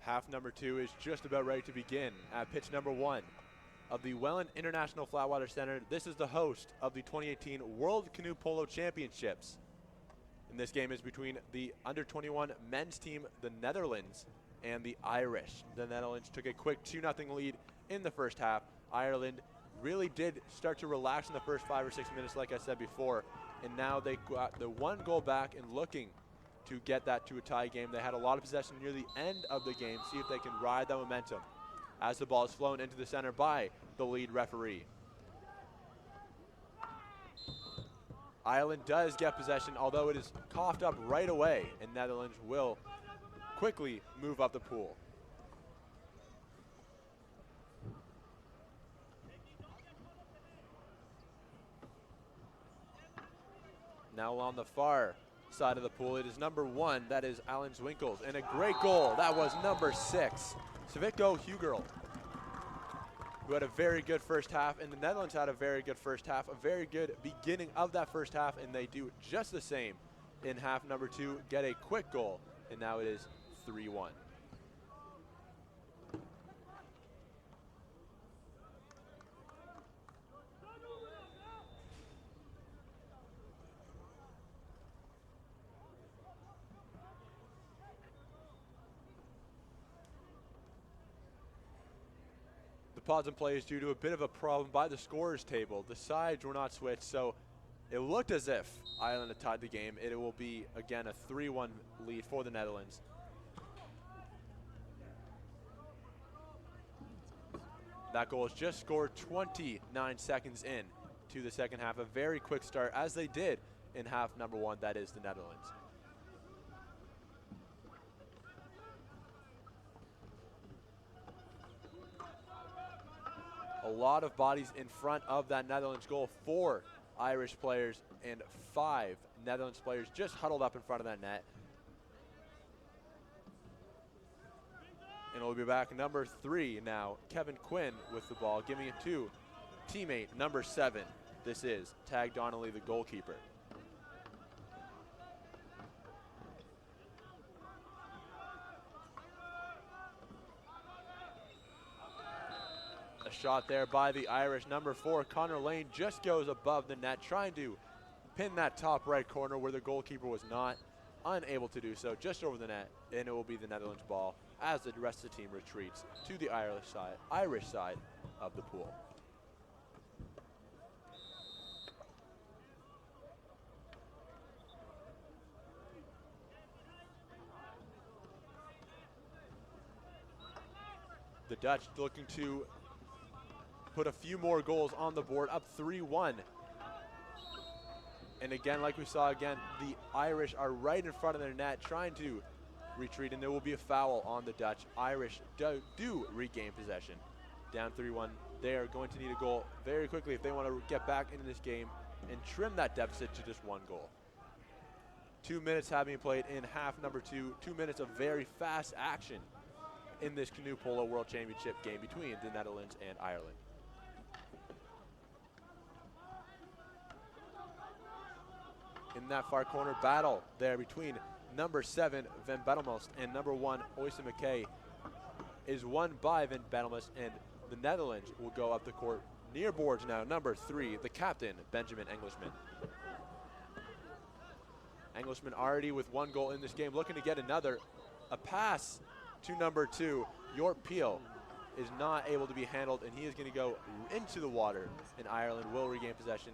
Half number 2 is just about ready to begin at pitch number 1 of the Welland International Flatwater Center. This is the host of the 2018 World Canoe Polo Championships. And this game is between the under-21 men's team, the Netherlands, and the Irish. The Netherlands took a quick 2-0 lead in the first half. Ireland really did start to relax in the first 5 or 6 minutes, like I said before. And now they got the 1 goal back and looking to get that to a tie game. They had a lot of possession near the end of the game. See if they can ride that momentum as the ball is flown into the center by the lead referee. Ireland does get possession, although it is coughed up right away, and Netherlands will quickly move up the pool. Now on the far side of the pool, it is number 1, that is Alan Zwinkels, and a great goal. That was number 6, Savitko Hugerl, who had a very good first half, and the Netherlands had a very good first half, a very good beginning of that first half, and they do just the same in half number 2, get a quick goal, and now it is 3-1. The pause and play is due to a bit of a problem by the scorers table. The sides were not switched, so it looked as if Ireland had tied the game. It will be, again, a 3-1 lead for the Netherlands. That goal is just scored 29 seconds in to the second half. A very quick start, as they did in half number 1, that is the Netherlands. A lot of bodies in front of that Netherlands goal. 4 Irish players and 5 Netherlands players just huddled up in front of that net. And we'll be back number 3 now. Kevin Quinn with the ball, giving it to teammate number 7. This is Tag Donnelly, the goalkeeper. Shot there by the Irish. Number 4, Connor Lane, just goes above the net, trying to pin that top right corner where the goalkeeper was not, unable to do so, just over the net, and it will be the Netherlands ball as the rest of the team retreats to the Irish side of the pool. The Dutch looking to put a few more goals on the board, up 3-1. And again, like we saw again, the Irish are right in front of their net trying to retreat, and there will be a foul on the Dutch. Irish do regain possession. Down 3-1. They are going to need a goal very quickly if they want to get back into this game and trim that deficit to just 1 goal. 2 minutes have been played in half number 2. 2 minutes of very fast action in this Canoe Polo World Championship game between the Netherlands and Ireland. In that far corner battle there between number 7, Van Betelmost, and number 1, Oysa McKay, is won by Van Betelmost, and the Netherlands will go up the court near boards now. Number 3, the captain, Benjamin Englishman. Englishman already with 1 goal in this game, looking to get another. A pass to number 2, York Peel, is not able to be handled, and he is going to go into the water, and Ireland will regain possession.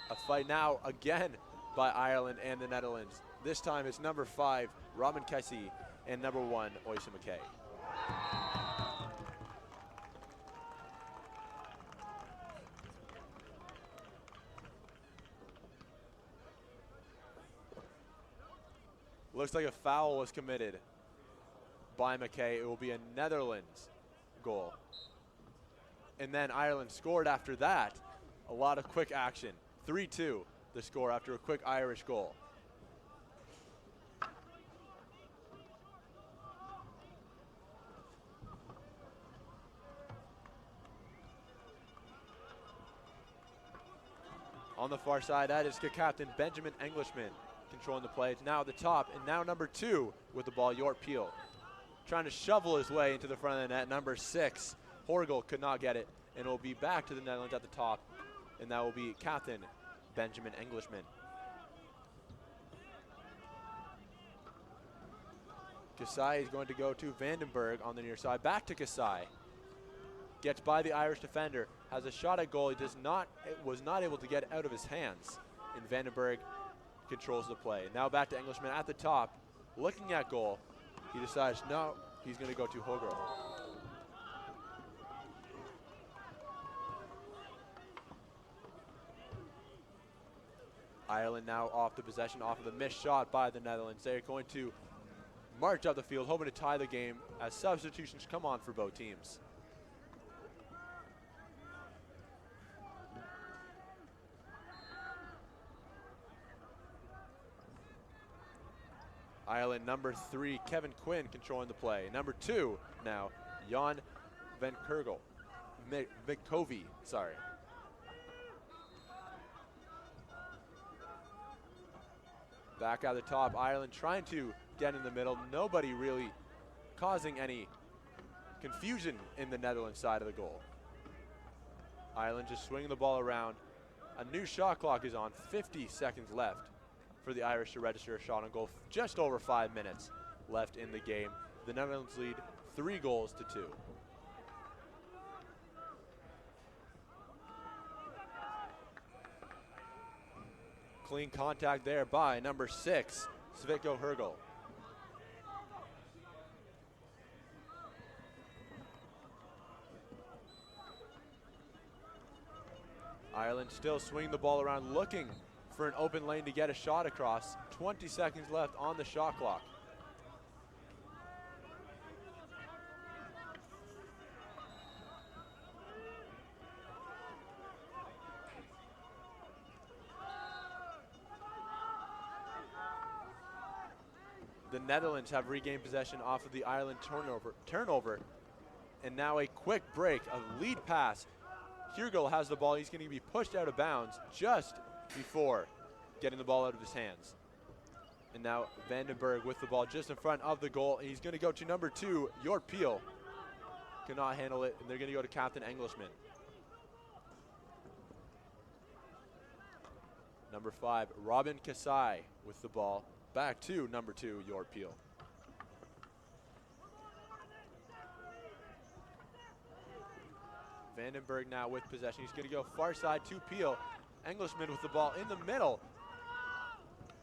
A fight now again by Ireland and the Netherlands. This time it's number 5, Robin Kessie, and number 1, Oysa McKay. Looks like a foul was committed by McKay. It will be a Netherlands goal. And then Ireland scored after that. A lot of quick action. 3-2, the score after a quick Irish goal. On the far side, that is captain Benjamin Englishman controlling the play. It's now at the top, and now number 2 with the ball, York Peel, trying to shovel his way into the front of the net. Number 6, Horgel, could not get it, and it will be back to the Netherlands at the top, and that will be captain Benjamin Englishman. Kasai is going to go to Vandenberg on the near side. Back to Kasai. Gets by the Irish defender. Has a shot at goal. He was not able to get it out of his hands. And Vandenberg controls the play. Now back to Englishman at the top. Looking at goal. He decides, no, he's going to go to Horgel. Ireland now off the possession, off of the missed shot by the Netherlands. They're going to march up the field, hoping to tie the game as substitutions come on for both teams. Ireland number 3, Kevin Quinn controlling the play. Number 2 now, Jan Van Kergel. Mikovi, sorry. Back at the top, Ireland trying to get in the middle. Nobody really causing any confusion in the Netherlands side of the goal. Ireland just swinging the ball around. A new shot clock is on, 50 seconds left for the Irish to register a shot on goal. Just over 5 minutes left in the game. The Netherlands lead 3-2. Clean contact there by number 6, Svitko Hergel. Ireland still swinging the ball around, looking for an open lane to get a shot across. 20 seconds left on the shot clock. The Netherlands have regained possession off of the Ireland turnover. And now a quick break, a lead pass. Hergel has the ball. He's going to be pushed out of bounds just before getting the ball out of his hands. And now Vandenberg with the ball just in front of the goal. And he's going to go to number 2, Jort Peel. Cannot handle it, and they're going to go to Captain Englishman. Number 5, Robin Kasai with the ball. Back to number 2, Jort Peel. Vandenberg now with possession. He's going to go far side to Peel. Englishman with the ball in the middle.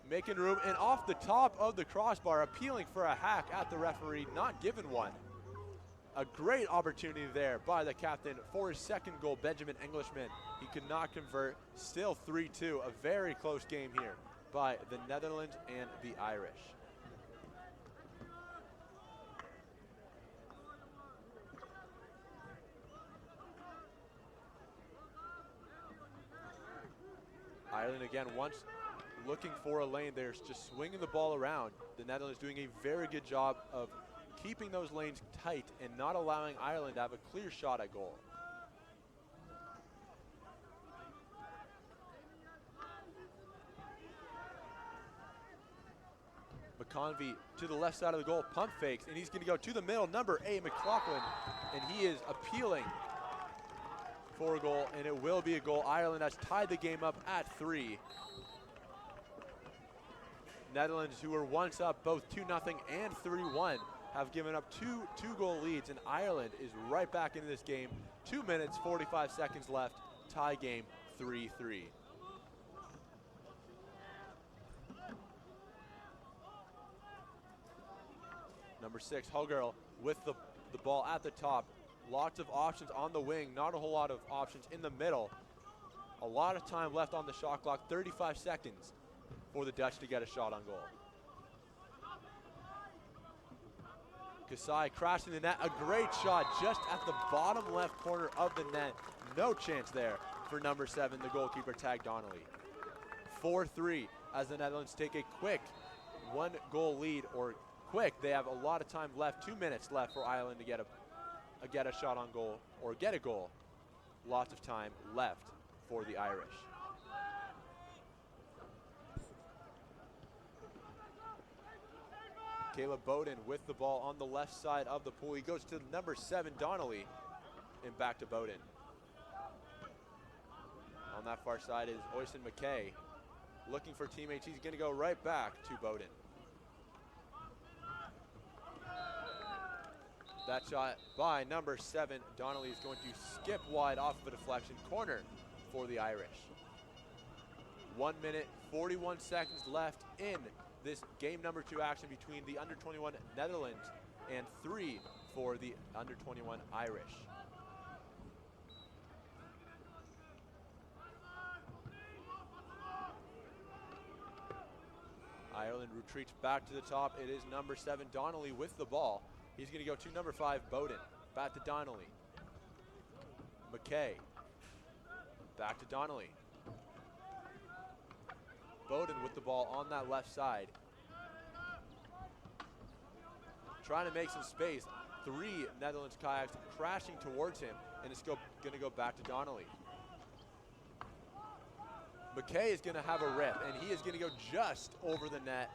Making room and off the top of the crossbar, appealing for a hack at the referee, not given one. A great opportunity there by the captain for his second goal, Benjamin Englishman. He could not convert, still 3-2, a very close game here by the Netherlands and the Irish. Ireland again, once looking for a lane there, just swinging the ball around. The Netherlands doing a very good job of keeping those lanes tight and not allowing Ireland to have a clear shot at goal. McConvey to the left side of the goal, pump fakes, and he's going to go to the middle. Number 8, McLaughlin, and he is appealing for a goal, and it will be a goal. Ireland has tied the game up at 3. Netherlands, who were once up both 2-0 and 3-1, have given up two two-goal leads, and Ireland is right back into this game. 2 minutes, 45 seconds left, tie game 3-3. Number 6, Hoggerl with the ball at the top. Lots of options on the wing, not a whole lot of options in the middle. A lot of time left on the shot clock, 35 seconds for the Dutch to get a shot on goal. Kasai crashing the net, a great shot just at the bottom left corner of the net. No chance there for number 7, the goalkeeper, Tag Donnelly. 4-3 as the Netherlands take a quick 1-goal lead, or quick, they have a lot of time left, 2 minutes left for Ireland to get a shot on goal or get a goal. Lots of time left for the Irish. Caleb Bowden with the ball on the left side of the pool. He goes to number 7, Donnelly, and back to Bowden. On that far side is Oyson McKay. Looking for teammates. He's going to go right back to Bowden. That shot by number 7, Donnelly, is going to skip wide off of a deflection. Corner for the Irish. 1 minute, 41 seconds left in this game number 2 action between the under-21 Netherlands and 3 for the under-21 Irish. Ireland retreats back to the top. It is number 7, Donnelly, with the ball. He's going to go to number 5, Bowden. Back to Donnelly. McKay. Back to Donnelly. Bowden with the ball on that left side. trying to make some space. 3 Netherlands kayaks crashing towards him, and it's going to go back to Donnelly. McKay is going to have a rip, and he is going to go just over the net.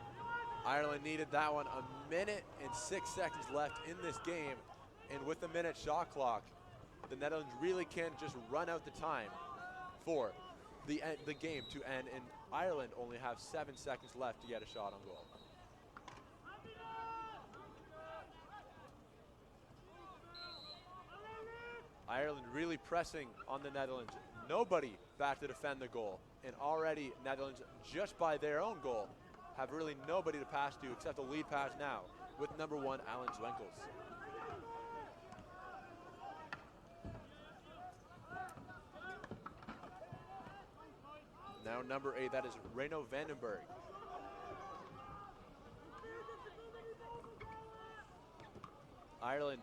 Ireland needed that one. 1 minute and 6 seconds left in this game, and with the minute shot clock, the Netherlands really can't just run out the time for the game to end, and Ireland only have 7 seconds left to get a shot on goal. Ireland really pressing on the Netherlands. Nobody back to defend the goal, and already Netherlands, just by their own goal, have really nobody to pass to except a lead pass now with number 1, Alan Zwenkels. Now number 8, that is Reno Vandenberg. Ireland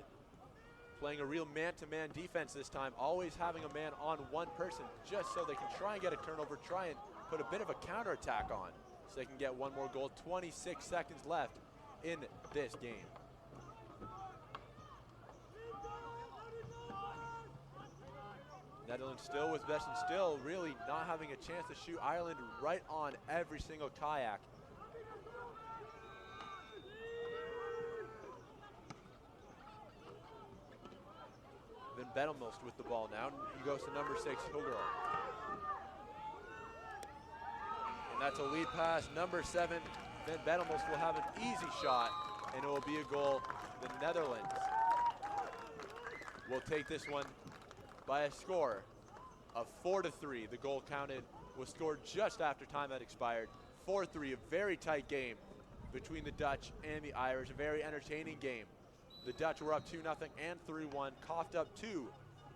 playing a real man-to-man defense this time, always having a man on one person just so they can try and get a turnover, try and put a bit of a counterattack on so they can get one more goal. 26 seconds left in this game. Netherlands still with possession, still really not having a chance to shoot. Ireland right on every single kayak. Then Bettelmilst with the ball now. He goes to number 6, Hilgerl. And that's a lead pass. Number 7, Van Bettelmilst will have an easy shot, and it will be a goal. The Netherlands will take this one by a score of 4-3. The goal counted was scored just after time had expired. 4-3, a very tight game between the Dutch and the Irish. A very entertaining game. The Dutch were up 2-0 and 3-1, coughed up 2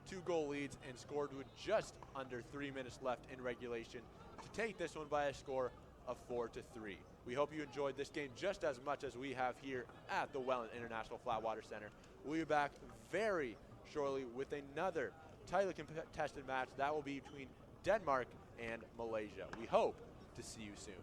2-goal leads, and scored with just under 3 minutes left in regulation to take this one by a score of 4-3. We hope you enjoyed this game just as much as we have here at the Welland International Flatwater Center. We'll be back very shortly with another tightly contested match that will be between Denmark and Malaysia. We hope to see you soon.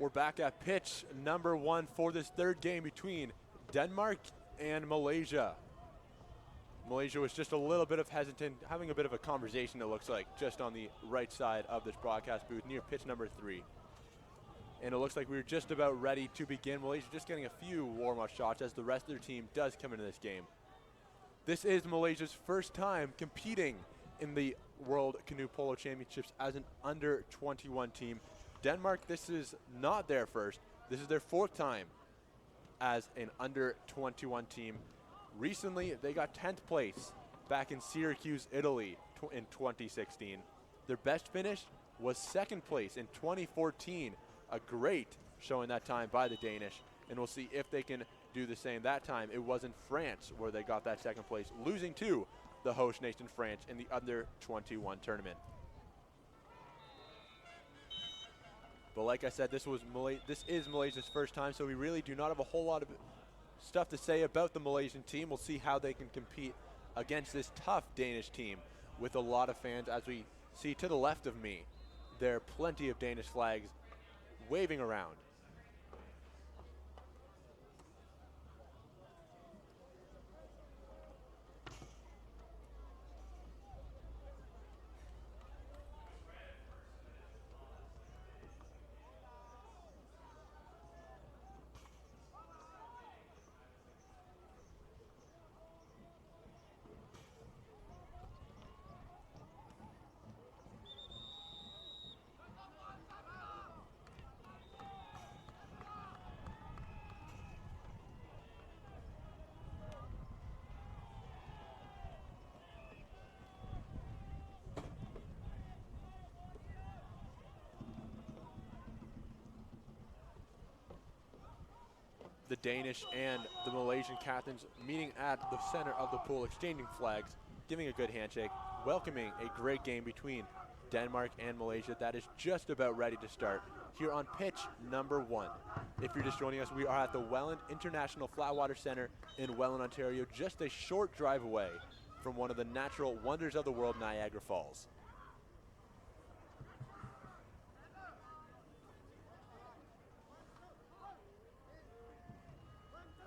We're back at pitch number 1 for this third game between Denmark and Malaysia. Malaysia was just a little bit of hesitant, having a bit of a conversation, it looks like, just on the right side of this broadcast booth near pitch number 3. And it looks like we're just about ready to begin. Malaysia just getting a few warm-up shots as the rest of their team does come into this game. This is Malaysia's first time competing in the World Canoe Polo Championships as an under-21 team. Denmark, this is not their first. This is their 4th time as an under-21 team. Recently, they got 10th place back in Syracuse, Italy in 2016. Their best finish was 2nd place in 2014. A great showing that time by the Danish, and we'll see if they can do the same that time. It was in France where they got that 2nd place, losing to the host nation France in the under-21 tournament. But like I said, this is Malaysia's first time, so we really do not have a whole lot of stuff to say about the Malaysian team. We'll see how they can compete against this tough Danish team with a lot of fans. As we see to the left of me, there are plenty of Danish flags waving around. The Danish and the Malaysian captains meeting at the center of the pool, exchanging flags, giving a good handshake, welcoming a great game between Denmark and Malaysia that is just about ready to start here on pitch number 1. If you're just joining us, we are at the Welland International Flatwater Center in Welland, Ontario, just a short drive away from one of the natural wonders of the world, Niagara Falls.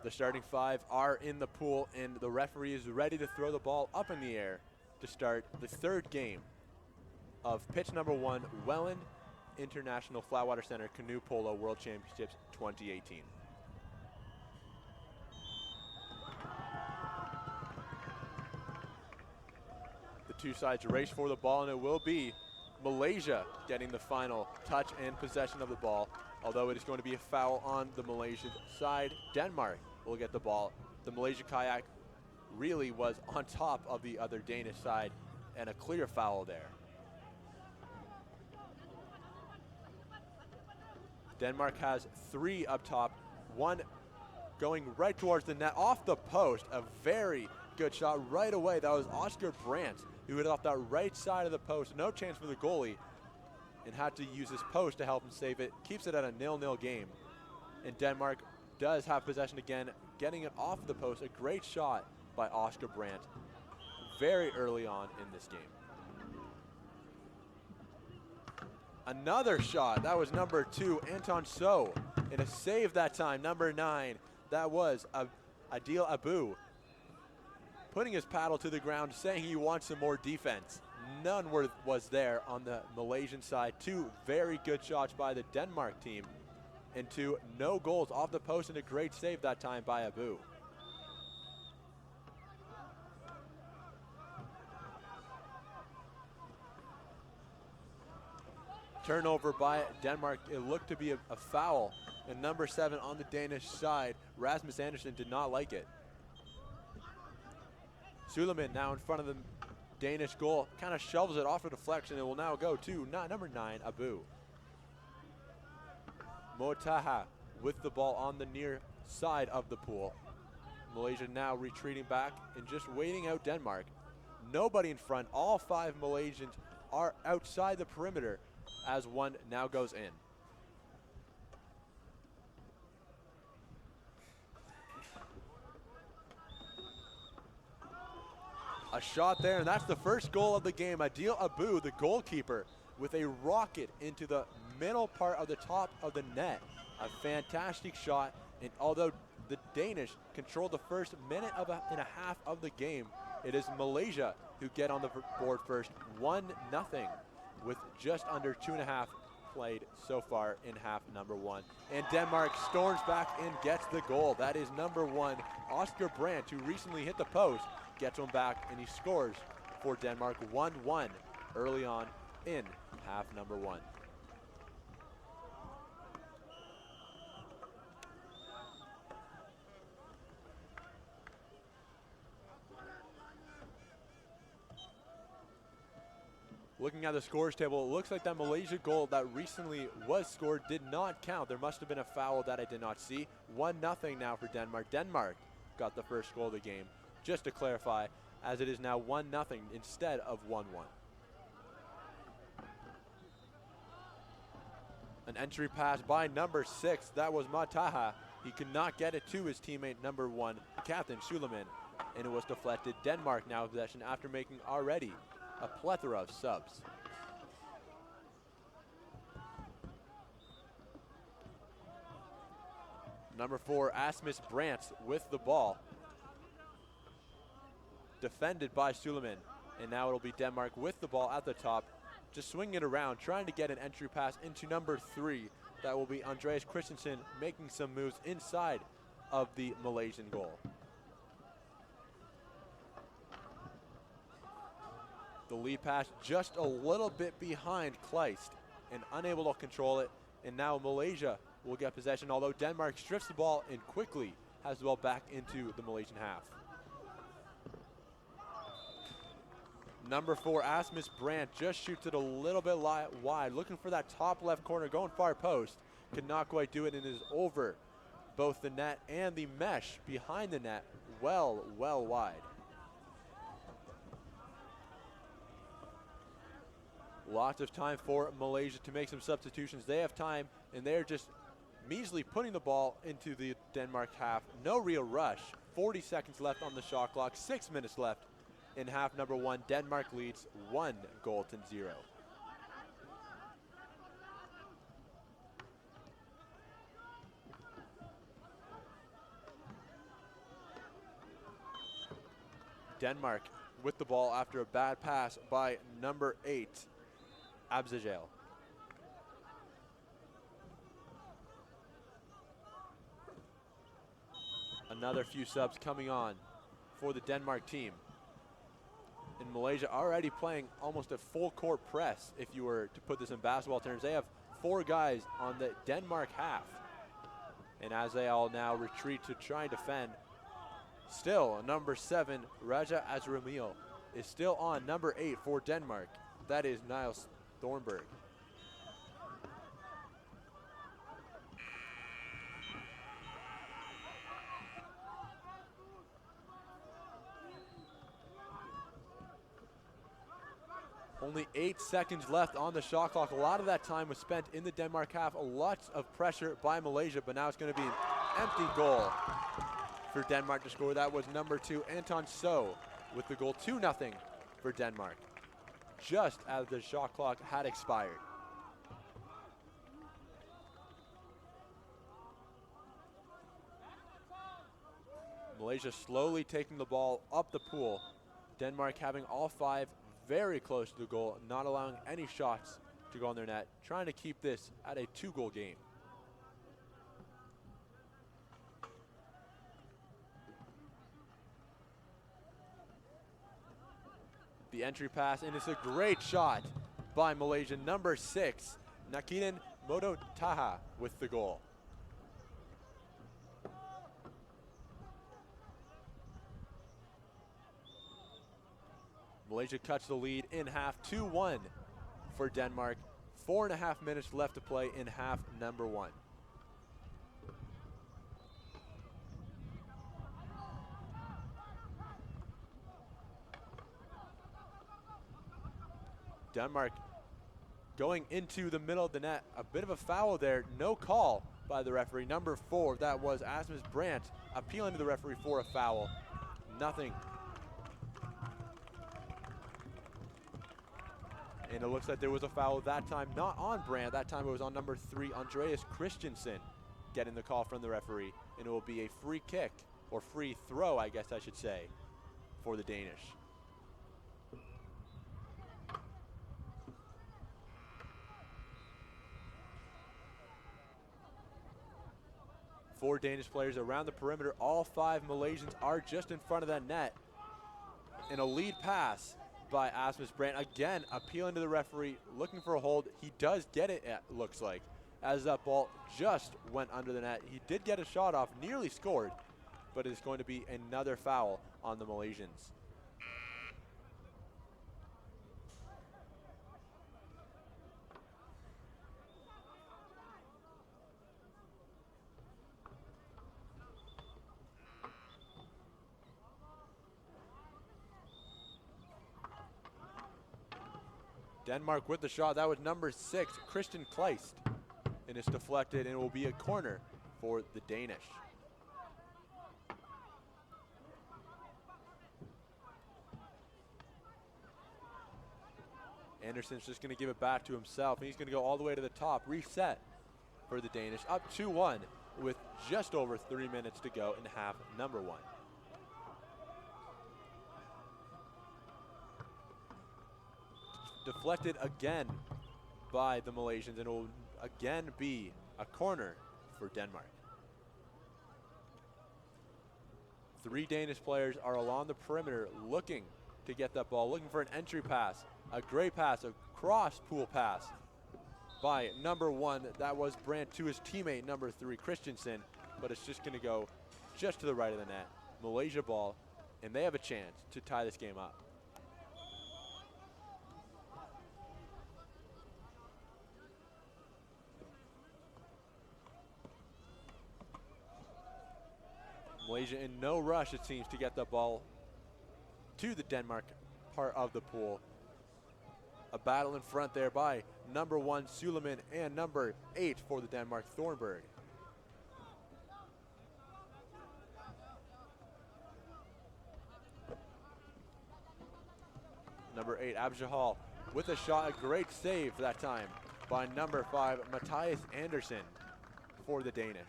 The starting 5 are in the pool, and the referee is ready to throw the ball up in the air to start the 3rd game of pitch number 1, Welland International Flatwater Center Canoe Polo World Championships 2018. The two sides race for the ball, and it will be Malaysia getting the final touch and possession of the ball, although it is going to be a foul on the Malaysian side. Denmark will get the ball. The Malaysia kayak really was on top of the other Danish side, and a clear foul there. Denmark has 3 up top, 1 going right towards the net off the post. A very good shot right away. That was Oscar Brandt who hit it off that right side of the post. No chance for the goalie, and had to use his post to help him save it. Keeps it at a 0-0 game. And Denmark does have possession again, getting it off the post. A great shot by Oscar Brandt very early on in this game. Another shot. That was number 2, Anton So, and a save that time. Number 9, that was Adil Abu, putting his paddle to the ground, saying he wants some more defense. None was there on the Malaysian side. 2 very good shots by the Denmark team, and 2 no goals off the post, and a great save that time by Abu. Turnover by Denmark. It looked to be a foul, and number 7 on the Danish side, Rasmus Andersen, did not like it. Suleiman now in front of the Danish goal, kind of shovels it off a deflection. It will now go to number 9, Abu. Motaha with the ball on the near side of the pool. Malaysia now retreating back and just waiting out Denmark. Nobody in front. All 5 Malaysians are outside the perimeter as one now goes in. A shot there, and that's the first goal of the game. Adil Abu, the goalkeeper, with a rocket into the middle part of the top of the net. A fantastic shot, and although the Danish controlled the first minute and a half of the game, it is Malaysia who get on the board first, 1-0, with just under 2.5 played so far in half number 1. And Denmark storms back and gets the goal. That is number 1, Oscar Brandt, who recently hit the post, gets one back, and he scores for Denmark 1-1 early on in half number 1. Looking at the scores table, it looks like that Malaysia goal that recently was scored did not count. There must have been a foul that I did not see. 1-0 now for Denmark. Denmark got the first goal of the game, just to clarify, as it is now 1-0 instead of 1-1. An entry pass by number 6, that was Mataha. He could not get it to his teammate number 1, Captain Suleiman, and it was deflected. Denmark now in possession after making already a plethora of subs. Number 4, Asmus Brandt with the ball. Defended by Suleiman, and now it'll be Denmark with the ball at the top, just swinging it around, trying to get an entry pass into number 3. That will be Andreas Christensen making some moves inside of the Malaysian goal. The lead pass just a little bit behind Kleist and unable to control it, and now Malaysia will get possession, although Denmark strips the ball and quickly has the ball back into the Malaysian half. Number 4, Asmus Brandt just shoots it a little bit wide, looking for that top left corner, going far post. Could not quite do it, and is over both the net and the mesh behind the net, well wide. Lots of time for Malaysia to make some substitutions. They have time, and they're just measly putting the ball into the Denmark half. No real rush. 40 seconds left on the shot clock, 6 minutes left in half number 1. Denmark leads 1-0. Denmark with the ball after a bad pass by number 8, Abzegel. Another few subs coming on for the Denmark team. And Malaysia already playing almost a full court press, if you were to put this in basketball terms. They have 4 guys on the Denmark half. And as they all now retreat to try and defend, still number 7, Raja Azramil, is still on number 8 for Denmark. That is Niels Thornberg. Only 8 seconds left on the shot clock. A lot of that time was spent in the Denmark half. Lots of pressure by Malaysia, but now it's going to be an empty goal for Denmark to score. That was number 2, Anton So, with the goal. 2-0 for Denmark, just as the shot clock had expired. Malaysia slowly taking the ball up the pool. Denmark having all 5 very close to the goal, not allowing any shots to go on their net, trying to keep this at a 2-goal game. The entry pass, and it's a great shot by Malaysia. Number 6, Nakinan Modotaha with the goal. Malaysia cuts the lead in half, 2-1 for Denmark. 4.5 minutes left to play in half number 1. Denmark going into the middle of the net. A bit of a foul there. No call by the referee. Number 4, that was Asmus Brandt, appealing to the referee for a foul. Nothing. And it looks like there was a foul that time, not on Brandt. That time it was on number 3, Andreas Christensen, getting the call from the referee. And it will be a free kick, or free throw, I guess I should say, for the Danish. Four Danish players around the perimeter. All 5 Malaysians are just in front of that net. And a lead pass by Asmus Brandt. Again, appealing to the referee, looking for a hold. He does get it, it looks like, as that ball just went under the net. He did get a shot off, nearly scored, but it's going to be another foul on the Malaysians. Denmark with the shot. That was number 6, Christian Kleist. And it's deflected, and it will be a corner for the Danish. Anderson's just going to give it back to himself, and he's going to go all the way to the top. Reset for the Danish. Up 2-1 with just over 3 minutes to go in half number 1. Deflected again by the Malaysians, and it will again be a corner for Denmark. 3 Danish players are along the perimeter looking to get that ball, looking for an entry pass. A great pass, a cross pool pass by number 1. That was Brandt to his teammate, number 3, Christensen, but it's just going to go just to the right of the net. Malaysia ball, and they have a chance to tie this game up. Malaysia in no rush, it seems, to get the ball to the Denmark part of the pool. A battle in front there by number 1, Suleiman, and number 8 for the Denmark, Thornberg. Number 8, Abjahal, with a shot, a great save that time by number 5, Matthias Andersen for the Danish.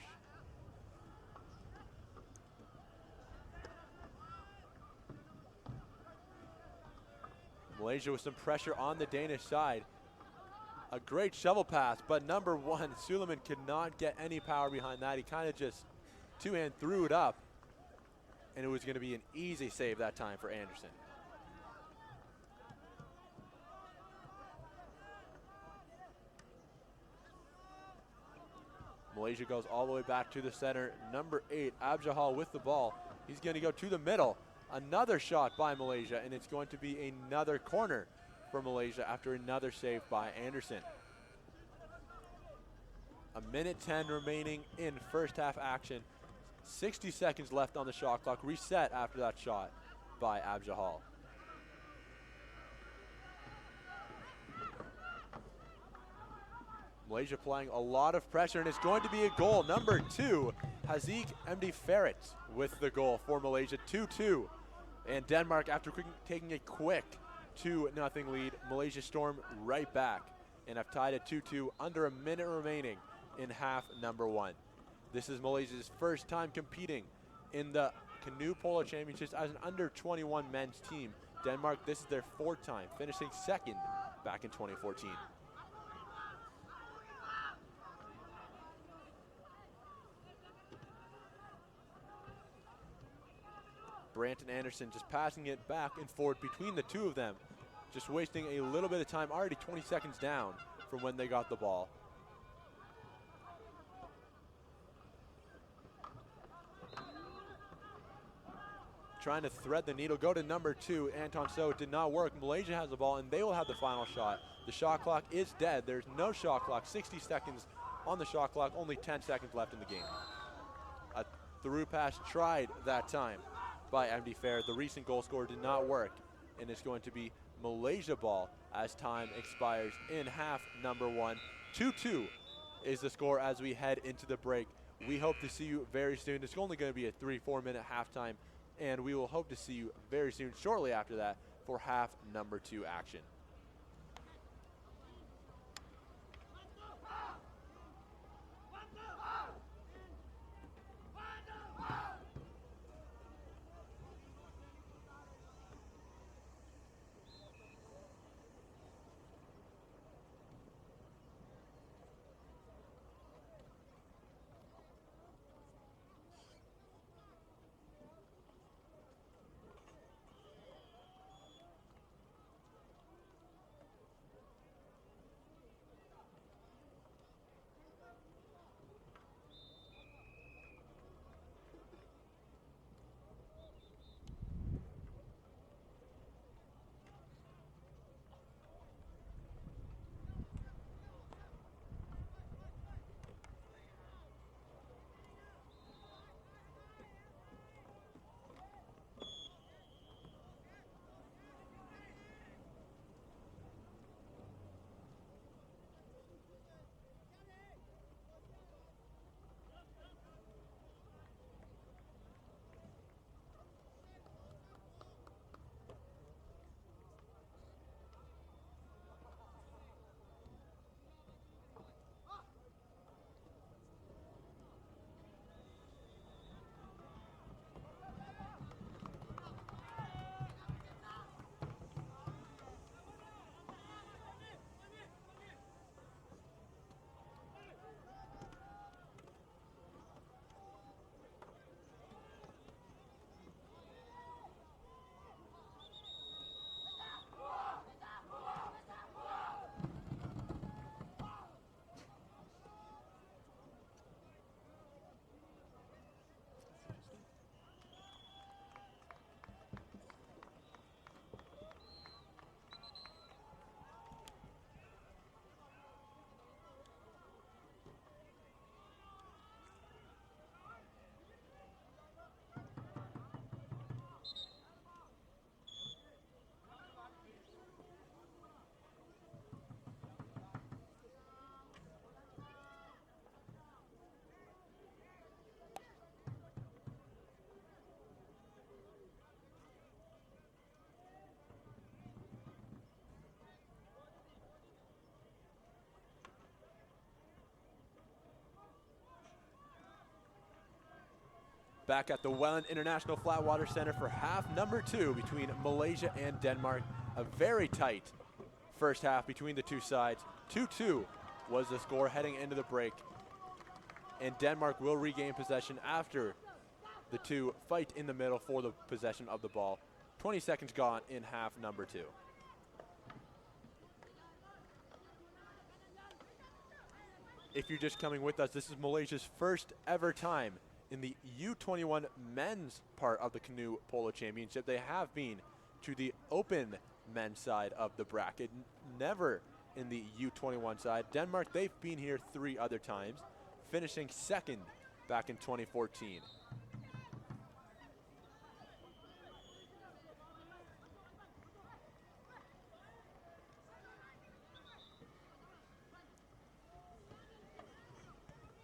Malaysia with some pressure on the Danish side. A great shovel pass, but number 1, Suleiman, could not get any power behind that. He kind of just two-hand threw it up, and it was going to be an easy save that time for Andersen. Malaysia goes all the way back to the center. Number 8, Abjahal with the ball. He's going to go to the middle. Another shot by Malaysia, and it's going to be another corner for Malaysia after another save by Andersen. 1:10 remaining in first half action. 60 seconds left on the shot clock. Reset after that shot by Abjahal. Malaysia applying a lot of pressure, and it's going to be a goal. Number 2, Haziq Md Ferret with the goal for Malaysia. 2-2. And Denmark, after taking a quick 2-0 lead, Malaysia storm right back and have tied at 2-2, under a minute remaining in half number 1. This is Malaysia's first time competing in the Canoe Polo Championships as an under-21 men's team. Denmark, this is their 4th time, finishing 2nd back in 2014. Brandt and Andersen just passing it back and forth between the two of them, just wasting a little bit of time, already 20 seconds down from when they got the ball. Trying to thread the needle, go to number 2, Anton So. It did not work. Malaysia has the ball, and they will have the final shot. The shot clock is dead. There's no shot clock, 60 seconds on the shot clock, only 10 seconds left in the game. A through pass tried that time by MD Fair. The recent goal scorer did not work, and it's going to be Malaysia ball as time expires in half number 1. 2-2 is the score as we head into the break. We hope to see you very soon. It's only going to be a 3-4 minute halftime, and we will hope to see you very soon, shortly after that, for half number 2 action. Back at the Welland International Flatwater Center for half number 2 between Malaysia and Denmark. A very tight first half between the two sides. 2-2 was the score heading into the break. And Denmark will regain possession after the two fight in the middle for the possession of the ball. 20 seconds gone in half number 2. If you're just coming with us, this is Malaysia's first ever time in the U21 men's part of the Canoe Polo Championship. They have been to the open men's side of the bracket, never in the U21 side. Denmark, they've been here 3 other times, finishing second back in 2014.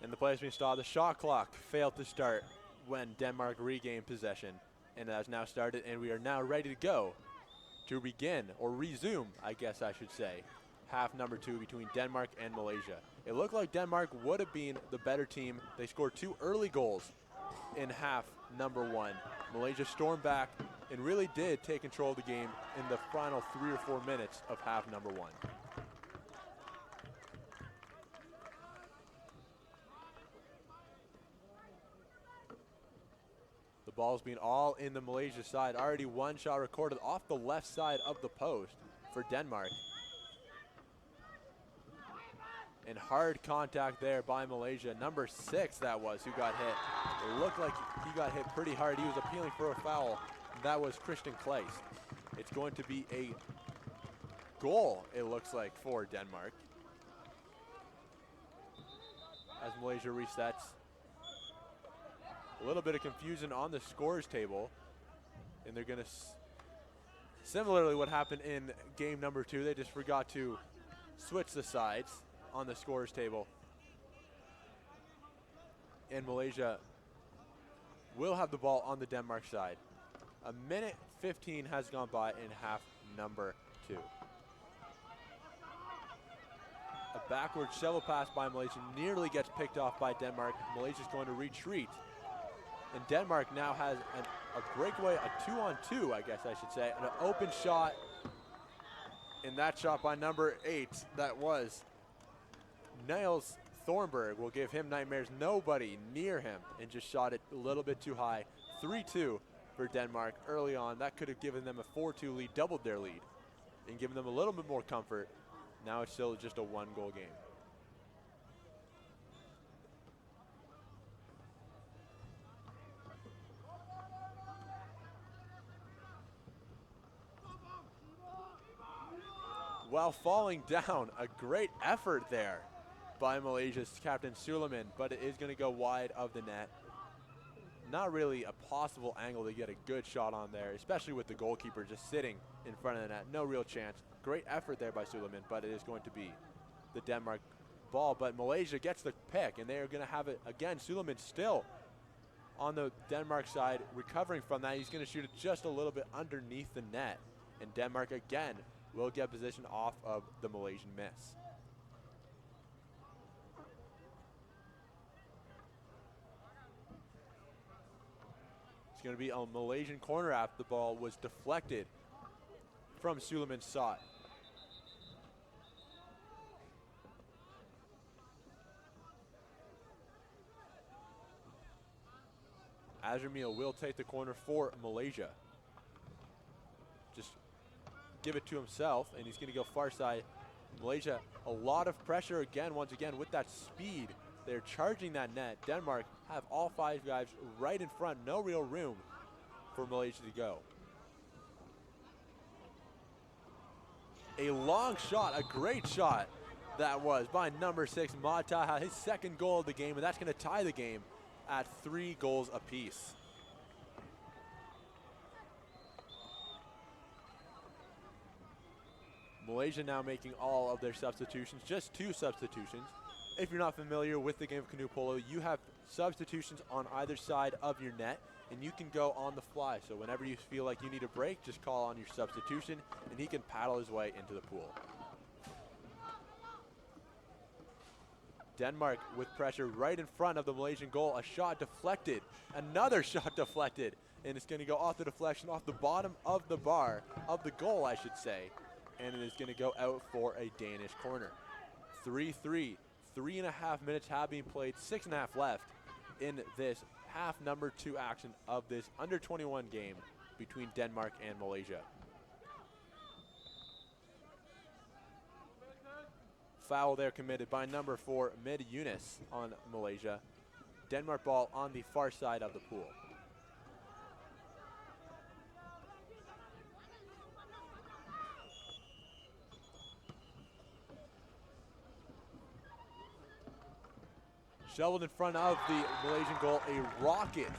And the play has been stopped. The shot clock failed to start when Denmark regained possession. And it has now started, and we are now ready to go to begin, or resume, I guess I should say, half number 2 between Denmark and Malaysia. It looked like Denmark would have been the better team. They scored 2 early goals in half number 1. Malaysia stormed back and really did take control of the game in the final 3 or 4 minutes of half number 1. The ball's been all in the Malaysia side. Already 1 shot recorded off the left side of the post for Denmark. And hard contact there by Malaysia. Number 6 that was who got hit. It looked like he got hit pretty hard. He was appealing for a foul. That was Christian Kleist. It's going to be a goal, it looks like, for Denmark. As Malaysia resets. A little bit of confusion on the scores table, and they're going to, similarly what happened in game number 2, they just forgot to switch the sides on the scores table. And Malaysia will have the ball on the Denmark side. A minute 15 has gone by in half number 2. A backward shovel pass by Malaysia nearly gets picked off by Denmark. Malaysia's going to retreat. And Denmark now has a breakaway, a 2-on-2, I guess I should say, and an open shot. And that shot by number 8, that was Niels Thornberg, will give him nightmares. Nobody near him, and just shot it a little bit too high. 3-2 for Denmark early on. That could have given them a 4-2 lead, doubled their lead, and given them a little bit more comfort. Now it's still just a 1-goal game. While falling down, a great effort there by Malaysia's captain Suleiman, but it is going to go wide of the net. Not really a possible angle to get a good shot on there, especially with the goalkeeper just sitting in front of the net. No real chance. Great effort there by Suleiman, but it is going to be the Denmark ball. But Malaysia gets the pick, and they are going to have it again. Suleiman still on the Denmark side, recovering from that. He's going to shoot it just a little bit underneath the net, and Denmark again will get position off of the Malaysian miss. It's going to be a Malaysian corner after the ball was deflected from Suleiman's shot. Azramil will take the corner for Malaysia. Just give it to himself, and he's going to go far side. Malaysia, a lot of pressure again, once again, with that speed. They're charging that net. Denmark have all 5 guys right in front. No real room for Malaysia to go. A long shot, a great shot that was by number 6, Mata, his 2nd goal of the game, and that's going to tie the game at 3 goals apiece. Malaysia now making all of their substitutions, just 2 substitutions. If you're not familiar with the game of canoe polo, you have substitutions on either side of your net, and you can go on the fly. So whenever you feel like you need a break, just call on your substitution, and he can paddle his way into the pool. Denmark with pressure right in front of the Malaysian goal. A shot deflected. Another shot deflected. And it's going to go off the deflection, off the bottom of the bar, of the goal, I should say. And it is going to go out for a Danish corner. 3-3. 3.5 minutes have been played. 6.5 left in this half number 2 action of this under-21 game between Denmark and Malaysia. Foul there committed by number 4, Mid Yunus on Malaysia. Denmark ball on the far side of the pool. Shoveled in front of the Malaysian goal, a rocket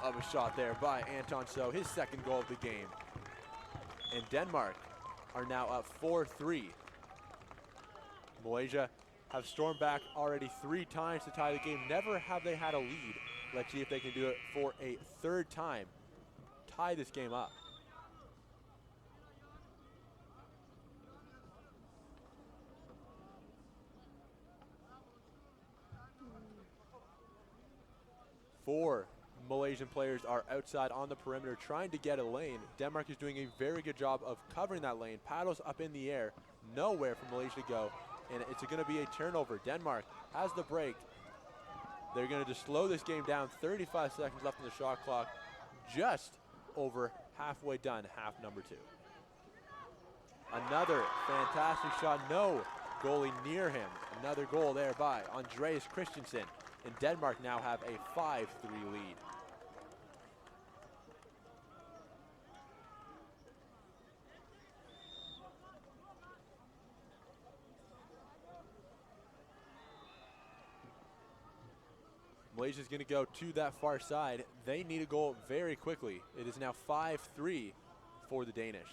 of a shot there by Anton So, his second goal of the game. And Denmark are now up 4-3. Malaysia have stormed back already 3 times to tie the game. Never have they had a lead. Let's see if they can do it for a 3rd time. Tie this game up. Four Malaysian players are outside on the perimeter trying to get a lane. Denmark is doing a very good job of covering that lane. Paddles up in the air, nowhere for Malaysia to go. And it's going to be a turnover. Denmark has the break. They're going to just slow this game down. 35 seconds left on the shot clock. Just over halfway done, half number 2. Another fantastic shot. No goalie near him. Another goal there by Andreas Christensen. And Denmark now have a 5-3 lead. Malaysia's going to go to that far side. They need a goal very quickly. It is now 5-3 for the Danish.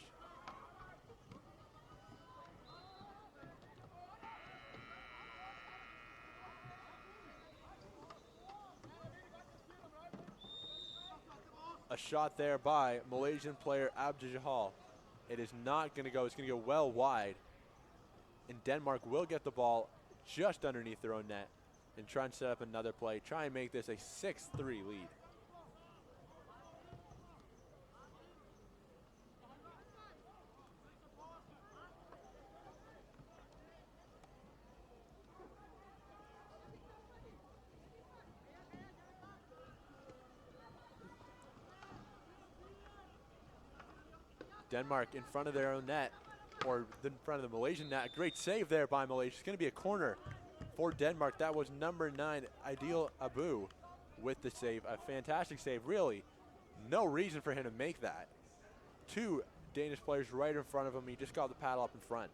A shot there by Malaysian player Abdijahal. It is not going to go. It's going to go well wide. And Denmark will get the ball just underneath their own net and try and set up another play. Try and make this a 6-3 lead. Denmark in front of their own net, or in front of the Malaysian net. A great save there by Malaysia. It's going to be a corner for Denmark. That was number 9, Adil Abu, with the save. A fantastic save, really. No reason for him to make that. 2 Danish players right in front of him. He just got the paddle up in front.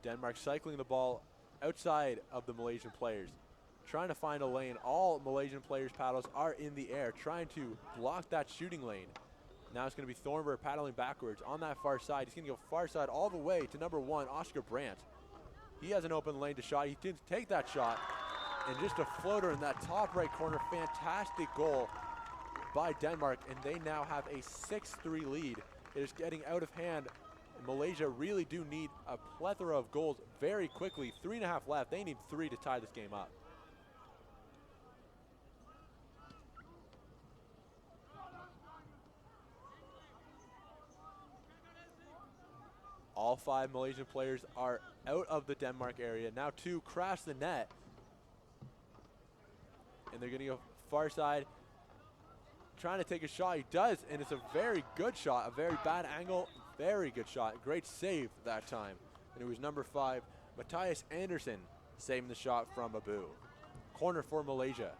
Denmark cycling the ball outside of the Malaysian players, trying to find a lane. All Malaysian players' paddles are in the air, trying to block that shooting lane. Now it's going to be Thornberg paddling backwards on that far side. He's going to go far side all the way to number 1, Oscar Brandt. He has an open lane to shot. He didn't take that shot. And just a floater in that top right corner. Fantastic goal by Denmark. And they now have a 6-3 lead. It is getting out of hand. Malaysia really do need a plethora of goals very quickly. 3.5 left. They need 3 to tie this game up. All 5 Malaysian players are out of the Denmark area. Now 2 crash the net. And they're going to go far side. Trying to take a shot. He does, and it's a very good shot. A very bad angle. Very good shot. Great save that time. And it was number 5, Matthias Anderson, saving the shot from Abu. Corner for Malaysia.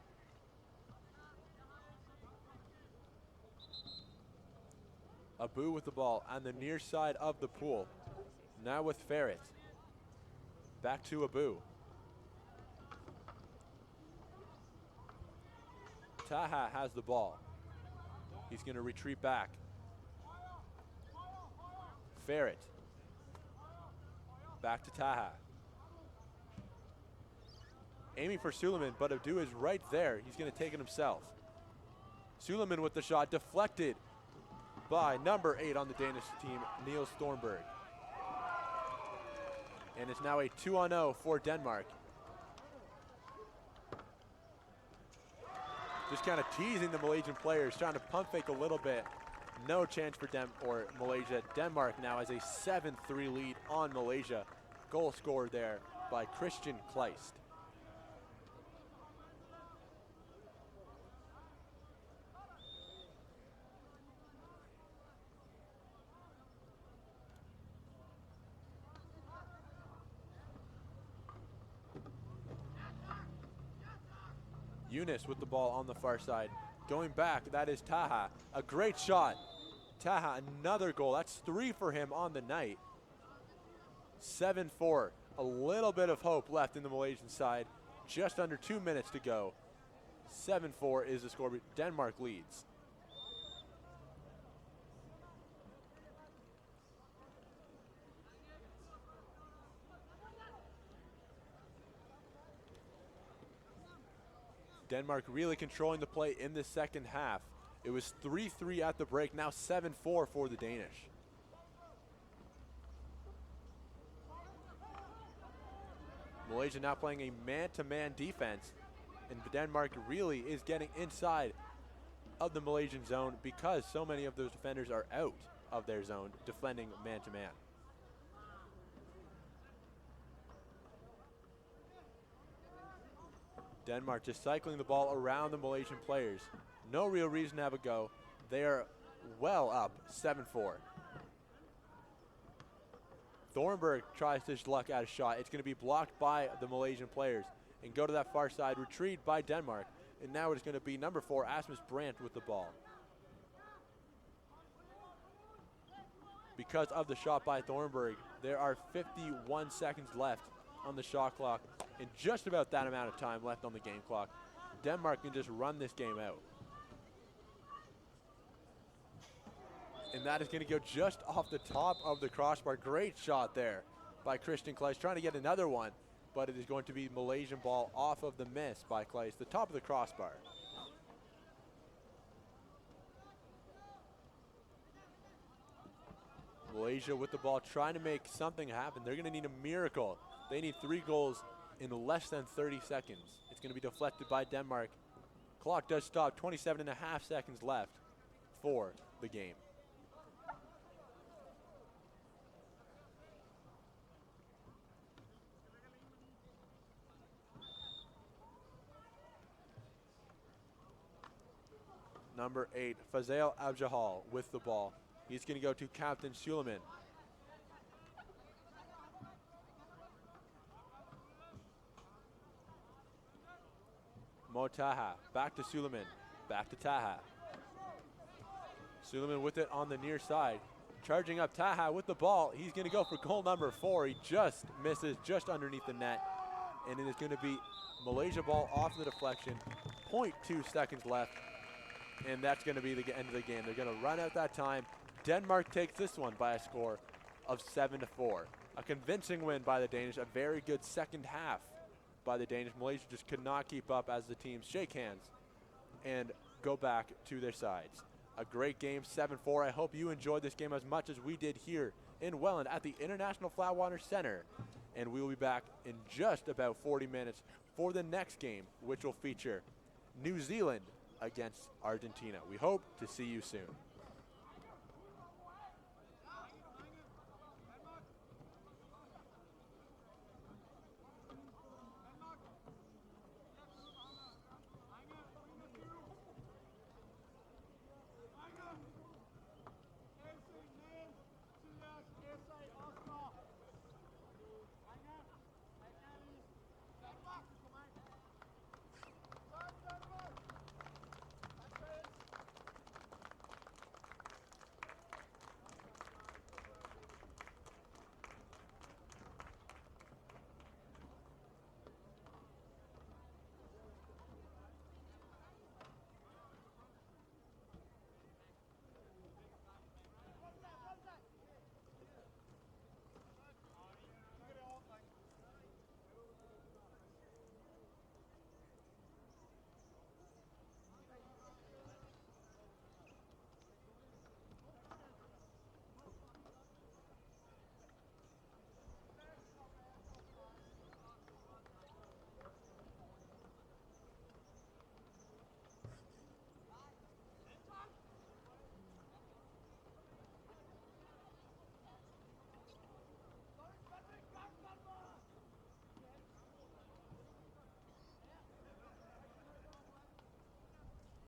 Abu with the ball on the near side of the pool. Now with Ferret. Back to Abu. Taha has the ball. He's going to retreat back. Ferret. Back to Taha. Aiming for Suleiman, but Abdu is right there. He's going to take it himself. Suleiman with the shot, deflected by number 8 on the Danish team, Niels Thornberg. And it's now a 2-on-0 for Denmark. Just kind of teasing the Malaysian players, trying to pump fake a little bit. No chance for Malaysia. Denmark now has a 7-3 lead on Malaysia. Goal scored there by Christian Kleist. Yunus with the ball on the far side. Going back, that is Taha. A great shot. Taha, another goal. That's 3 for him on the night. 7-4. A little bit of hope left in the Malaysian side. Just under 2 minutes to go. 7-4 is the score. Denmark leads. Denmark really controlling the play in the second half. It was 3-3 at the break, now 7-4 for the Danish. Malaysia now playing a man-to-man defense, and Denmark really is getting inside of the Malaysian zone because so many of those defenders are out of their zone defending man-to-man. Denmark just cycling the ball around the Malaysian players. No real reason to have a go. They are well up, 7-4. Thornberg tries his luck at a shot. It's going to be blocked by the Malaysian players and go to that far side, retrieved by Denmark. And now it's going to be number 4, Asmus Brandt with the ball. Because of the shot by Thornberg, there are 51 seconds left on the shot clock and just about that amount of time left on the game clock. Denmark can just run this game out. And that is going to go just off the top of the crossbar. Great shot there by Christian Kleist, trying to get another one, but it is going to be Malaysian ball off of the miss by Kleist, the top of the crossbar. Malaysia with the ball, trying to make something happen. They're going to need a miracle. They need 3 goals in less than 30 seconds. It's going to be deflected by Denmark. Clock does stop, 27.5 seconds left for the game. Number 8, Fazel Abjahal with the ball. He's going to go to Captain Suleiman. Mo Taha, back to Suleiman, back to Taha. Suleiman with it on the near side. Charging up Taha with the ball. He's going to go for goal number 4. He just misses just underneath the net. And it is going to be Malaysia ball off the deflection. 0.2 seconds left. And that's going to be the end of the game. They're going to run out that time. Denmark takes this one by a score of 7-4. A convincing win by the Danish. A very good second half by the Danish. Malaysia just could not keep up as the teams shake hands and go back to their sides. A great game, 7-4. I hope you enjoyed this game as much as we did here in Welland at the International Flatwater Center. And we will be back in just about 40 minutes for the next game, which will feature New Zealand against Argentina. We hope to see you soon.